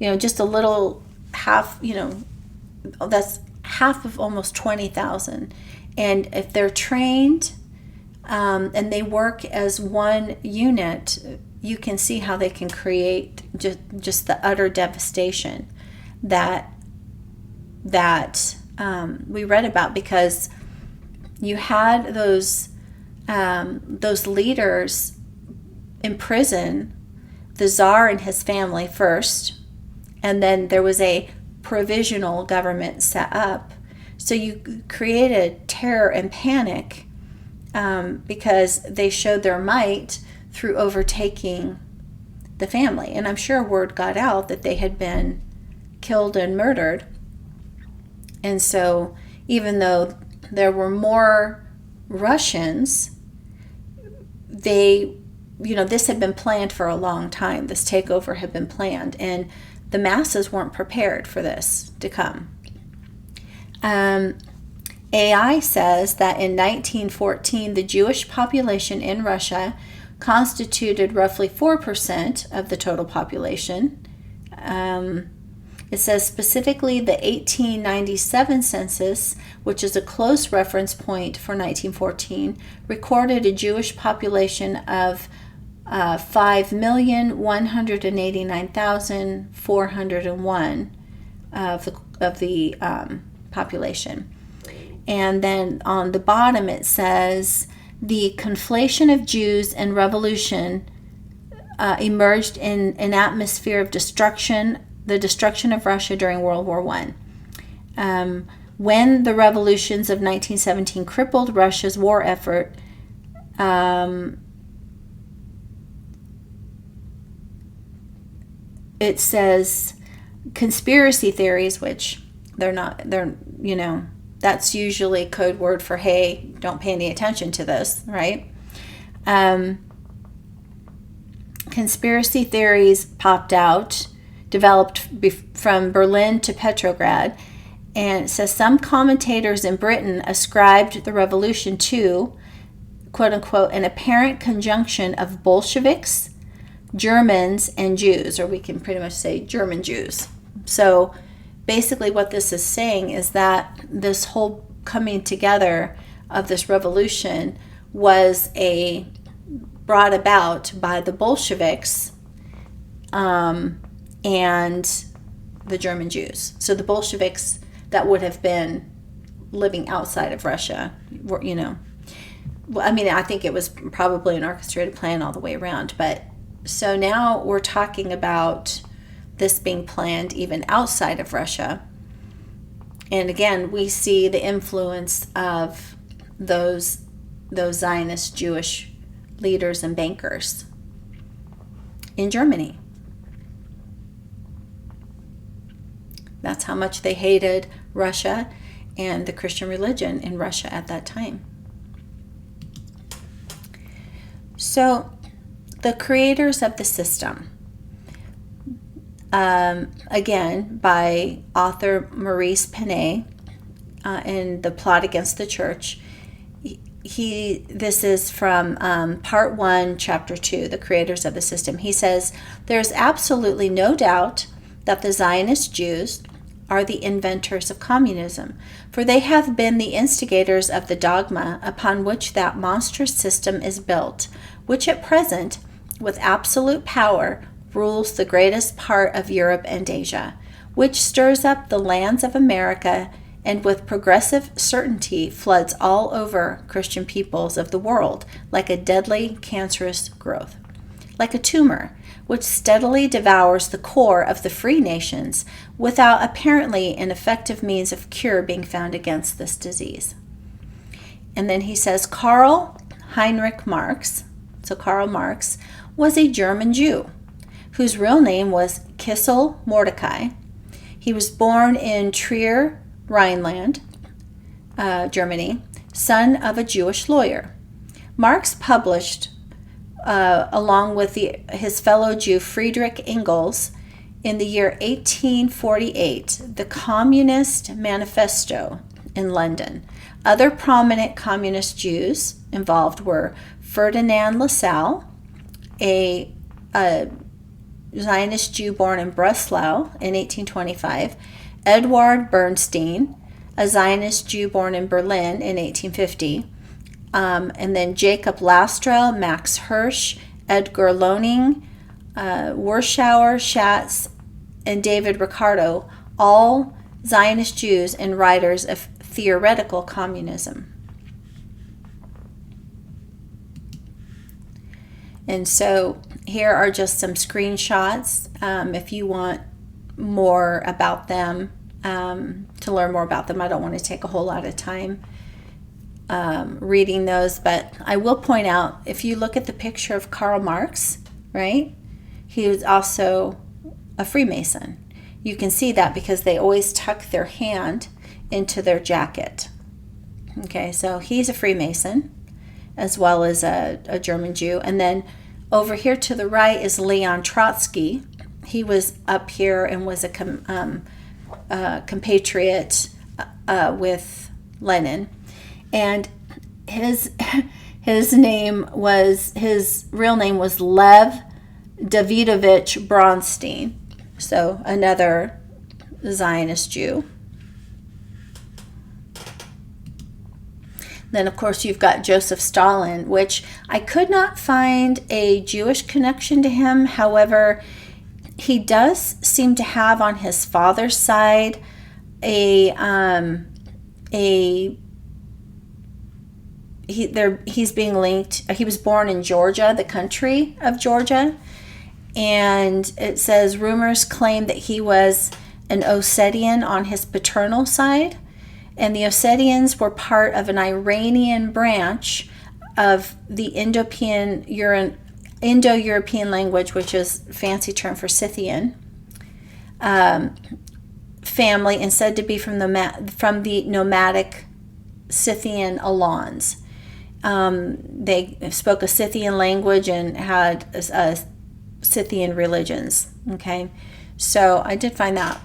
S1: just a little half, that's half of almost 20,000. And if they're trained and they work as one unit, you can see how they can create just the utter devastation that we read about, because you had those leaders imprison the Tsar and his family first, and then there was a provisional government set up. So you created terror and panic because they showed their might through overtaking the family. And I'm sure word got out that they had been killed and murdered. And so even though there were more Russians, this had been planned for a long time. This takeover had been planned, and the masses weren't prepared for this to come. AI says that in 1914, the Jewish population in Russia constituted roughly 4% of the total population. It says specifically the 1897 census, which is a close reference point for 1914, recorded a Jewish population of 5,189,401 of the population. And then on the bottom it says the conflation of Jews and revolution emerged in an atmosphere of destruction, the destruction of Russia during World War I. When the revolutions of 1917 crippled Russia's war effort, it says conspiracy theories, which that's usually code word for, hey, don't pay any attention to this, right? Conspiracy theories popped out, developed from Berlin to Petrograd, and it says some commentators in Britain ascribed the revolution to, quote unquote, an apparent conjunction of Bolsheviks, Germans, and Jews, or we can pretty much say German Jews. So basically what this is saying is that this whole coming together of this revolution was brought about by the Bolsheviks and the German Jews. So the Bolsheviks that would have been living outside of Russia, I think it was probably an orchestrated plan all the way around. But so now we're talking about this being planned even outside of Russia. And again, we see the influence of those Zionist Jewish leaders and bankers in Germany. That's how much they hated Russia and the Christian religion in Russia at that time. So, the creators of the system, again, by author Maurice Penay, in The Plot Against the Church, this is from part 1, chapter 2, The Creators of the System. He says, there's absolutely no doubt that the Zionist Jews are the inventors of communism, for they have been the instigators of the dogma upon which that monstrous system is built, which at present, with absolute power, rules the greatest part of Europe and Asia, which stirs up the lands of America and with progressive certainty floods all over Christian peoples of the world like a deadly cancerous growth, like a tumor, which steadily devours the core of the free nations without apparently an effective means of cure being found against this disease. And then he says, Karl Heinrich Marx, so Karl Marx, was a German Jew whose real name was Kissel Mordecai. He was born in Trier, Rhineland, Germany, son of a Jewish lawyer. Marx published, along with his fellow Jew Friedrich Engels, in the year 1848, the Communist Manifesto in London. Other prominent communist Jews involved were Ferdinand Lassalle, a Zionist Jew born in Breslau in 1825, Eduard Bernstein, a Zionist Jew born in Berlin in 1850, and then Jacob Lastra, Max Hirsch, Edgar Loning, Warschauer, Schatz, and David Ricardo, all Zionist Jews and writers of theoretical communism. And so here are just some screenshots if you want more about them, to learn more about them. I don't want to take a whole lot of time reading those, but I will point out, if you look at the picture of Karl Marx, right, he was also a Freemason. You can see that because they always tuck their hand into their jacket. Okay, so he's a Freemason as well as a German Jew. And then over here to the right is Leon Trotsky. He was up here and was a compatriot with Lenin. And his real name was Lev Davidovich Bronstein. So another Zionist Jew. Then, of course, you've got Joseph Stalin, which I could not find a Jewish connection to him. He's he does seem to have on his father's side he's being linked. He was born in Georgia, the country of Georgia, and it says rumors claim that he was an Ossetian on his paternal side, and the Ossetians were part of an Iranian branch of the Indo-European language, which is a fancy term for Scythian family, and said to be from the nomadic Scythian Alans. They spoke a Scythian language and had Scythian religions. Okay, so I did find that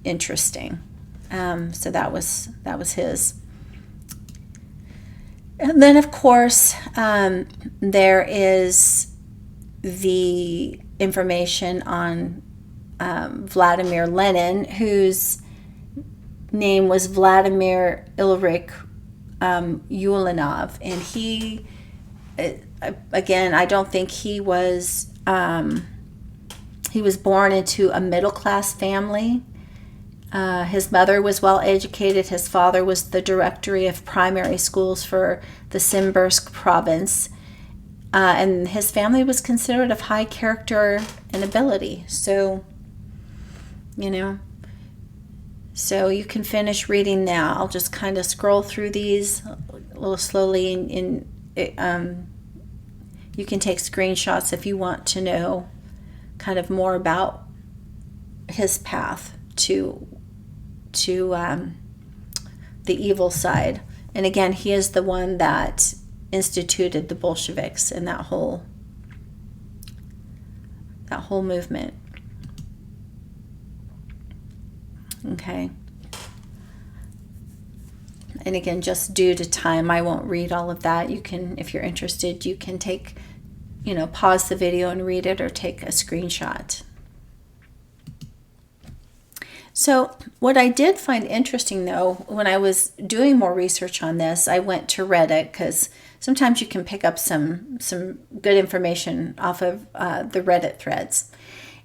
S1: interesting. So that was his. And then, of course, there is the information on Vladimir Lenin, whose name was Vladimir Ilyich Ulyanov. And he, again, I don't think he was born into a middle-class family. His mother was well educated. His father was the director of primary schools for the Simbirsk province. And his family was considered of high character and ability. So, so you can finish reading now. I'll just kind of scroll through these a little slowly. You can take screenshots if you want to know kind of more about his path to the evil side. And again, he is the one that instituted the Bolsheviks and that whole movement. Okay. And again, just due to time, I won't read all of that. You can, if you're interested, you can take, pause the video and read it, or take a screenshot. So what I did find interesting, though, when I was doing more research on this, I went to Reddit, because sometimes you can pick up some good information off of the Reddit threads.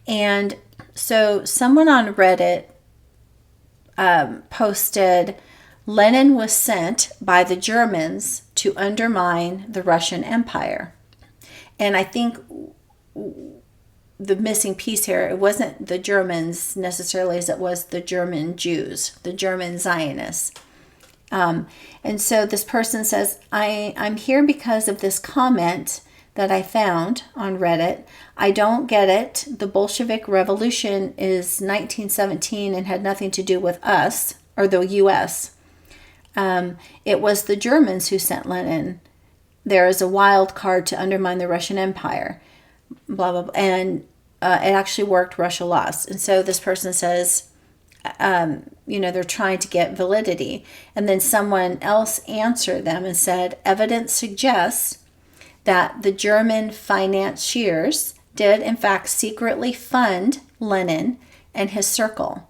S1: And so someone on Reddit posted, Lenin was sent by the Germans to undermine the Russian Empire. And I think the missing piece here, it wasn't the Germans necessarily as it was the German Jews, the German Zionists. And so this person says, I'm here because of this comment that I found on Reddit. I don't get it. The Bolshevik Revolution is 1917 and had nothing to do with us or the U.S. It was the Germans who sent Lenin there as a wild card to undermine the Russian Empire. Blah, blah, blah. And it actually worked. Russia lost. And so this person says, they're trying to get validity. And then someone else answered them and said, evidence suggests that the German financiers did, in fact, secretly fund Lenin and his circle.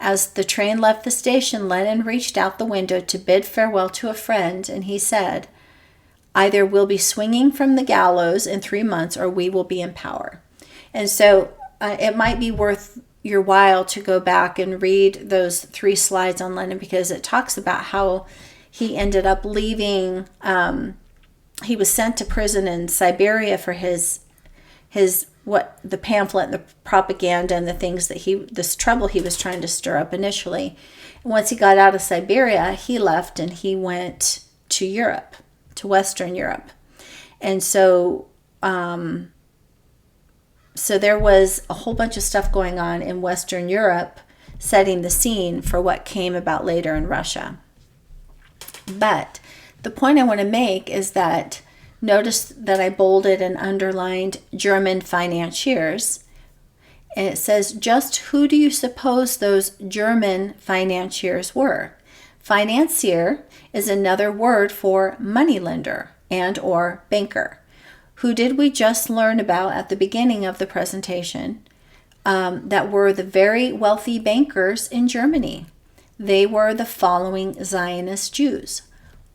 S1: As the train left the station, Lenin reached out the window to bid farewell to a friend, and he said, either we'll be swinging from the gallows in 3 months or we will be in power. And so it might be worth your while to go back and read those 3 slides on Lenin, because it talks about how he ended up leaving. He was sent to prison in Siberia for his the pamphlet and the propaganda and the things that this trouble he was trying to stir up initially. And once he got out of Siberia, he left and he went to Europe, to Western Europe. And so there was a whole bunch of stuff going on in Western Europe, setting the scene for what came about later in Russia. But the point I want to make is that notice that I bolded and underlined German financiers. And it says, just who do you suppose those German financiers were? Financier is another word for moneylender and or banker. Who did we just learn about at the beginning of the presentation that were the very wealthy bankers in Germany? They were the following Zionist Jews: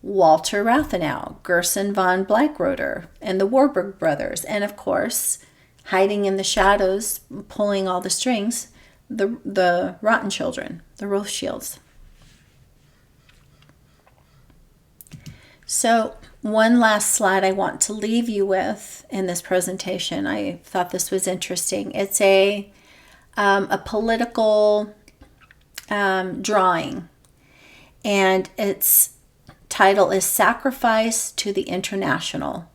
S1: Walter Rathenau, Gerson von Blackroder, and the Warburg brothers. And of course, hiding in the shadows, pulling all the strings, the Rotten children, the Rothschilds. So one last slide I want to leave you with in this presentation. I thought this was interesting. It's a political drawing, and its title is Sacrifice to the International.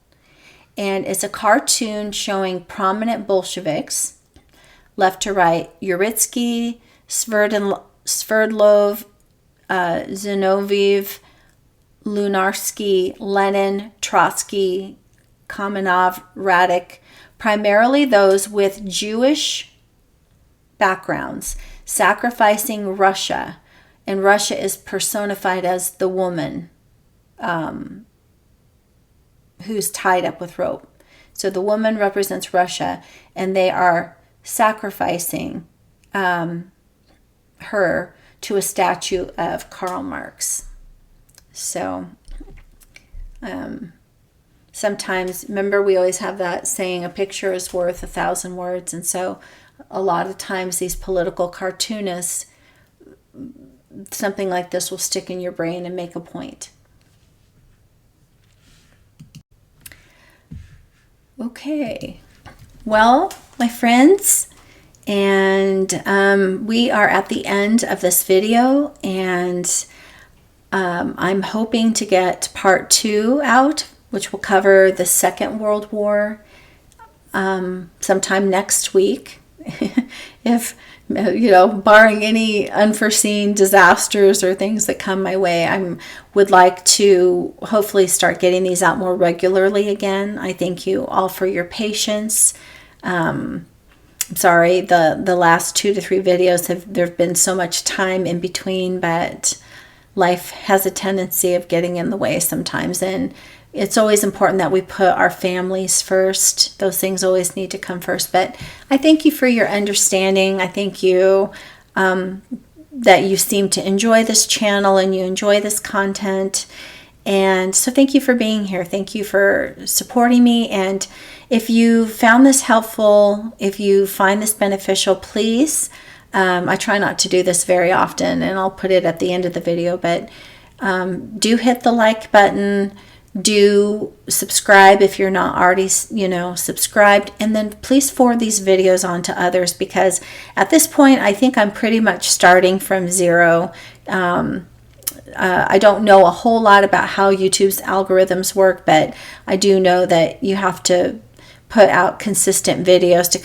S1: And it's a cartoon showing prominent Bolsheviks, left to right: Uritsky, Sverdlov, Zinoviev, Lunarsky, Lenin, Trotsky, Kamenev, Radek, primarily those with Jewish backgrounds, sacrificing Russia. And Russia is personified as the woman who's tied up with rope. So the woman represents Russia, and they are sacrificing her to a statue of Karl Marx. So sometimes, remember, we always have that saying, a picture is worth 1,000 words. And so a lot of times these political cartoonists, something like this will stick in your brain and make a point. Okay. Well, my friends, and we are at the end of this video, and I'm hoping to get part 2 out, which will cover the Second World War sometime next week. If, barring any unforeseen disasters or things that come my way, I would like to hopefully start getting these out more regularly again. I thank you all for your patience. I'm sorry, the last 2 to 3 videos there've been so much time in between, but life has a tendency of getting in the way sometimes, and it's always important that we put our families first. Those things always need to come first. But I thank you for your understanding. I thank you that you seem to enjoy this channel and you enjoy this content. And so thank you for being here. Thank you for supporting me. And if you found this helpful, if you find this beneficial, please I try not to do this very often, and I'll put it at the end of the video, but do hit the like button. Do subscribe if you're not already, subscribed, and then please forward these videos on to others, because at this point I think I'm pretty much starting from zero. I don't know a whole lot about how YouTube's algorithms work, but I do know that you have to put out consistent videos to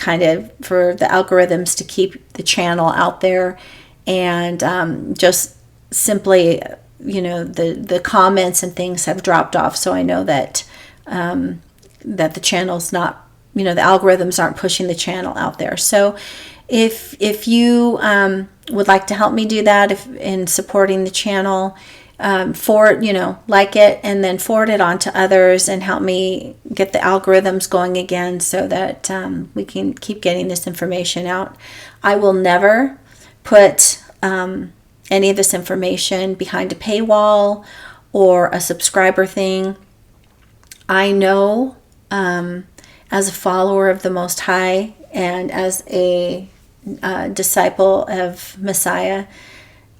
S1: for the algorithms to keep the channel out there, and just simply, the comments and things have dropped off, so I know that that the channel's not, the algorithms aren't pushing the channel out there. So if you would like to help me do that, in supporting the channel, like it and then forward it on to others and help me get the algorithms going again, so that we can keep getting this information out. I will never put any of this information behind a paywall or a subscriber thing. I know, as a follower of the Most High and as a disciple of Messiah,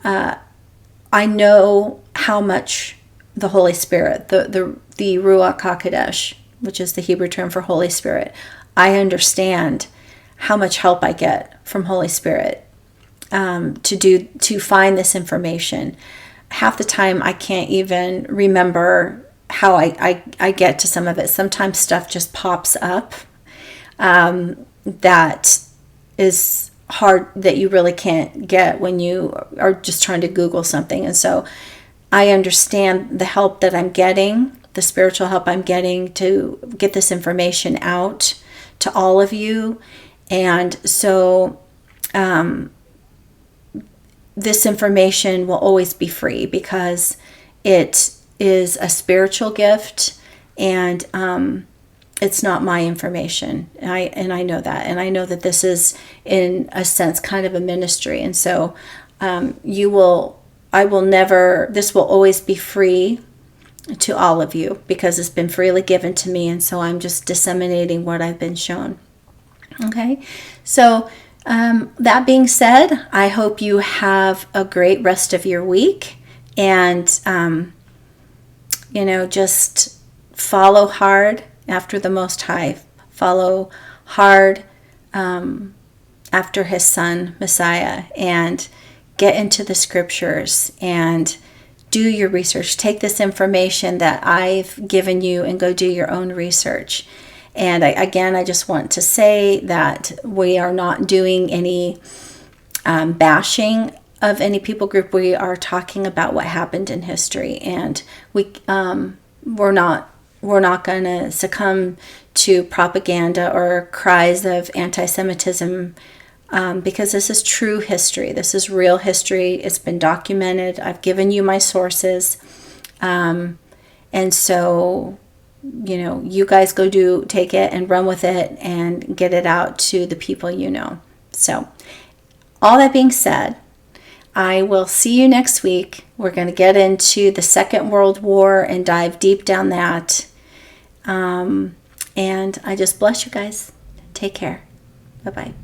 S1: I know how much the Holy Spirit, the Ruach HaKodesh, which is the Hebrew term for Holy Spirit, I understand how much help I get from Holy Spirit to find this information. Half the time I can't even remember how I get to some of it. Sometimes stuff just pops up that is hard, that you really can't get when you are just trying to Google something. And so I understand the help that I'm getting, the spiritual help I'm getting to get this information out to all of you. And so this information will always be free, because it is a spiritual gift, and it's not my information. And I know that. And I know that this is, in a sense, kind of a ministry. And so this will always be free to all of you, because it's been freely given to me. And so I'm just disseminating what I've been shown. Okay. So that being said, I hope you have a great rest of your week, and, just follow hard after the Most High. Follow hard after His Son, Messiah, and get into the scriptures and do your research. Take this information that I've given you and go do your own research. And I just want to say that we are not doing any bashing of any people group. We are talking about what happened in history, and we're not going to succumb to propaganda or cries of anti-Semitism, because this is true history. This is real history. It's been documented. I've given you my sources, and so you guys take it and run with it and get it out to the people you know. So, all that being said, I will see you next week. We're going to get into the Second World War and dive deep down that. And I just bless you guys. Take care. Bye-bye.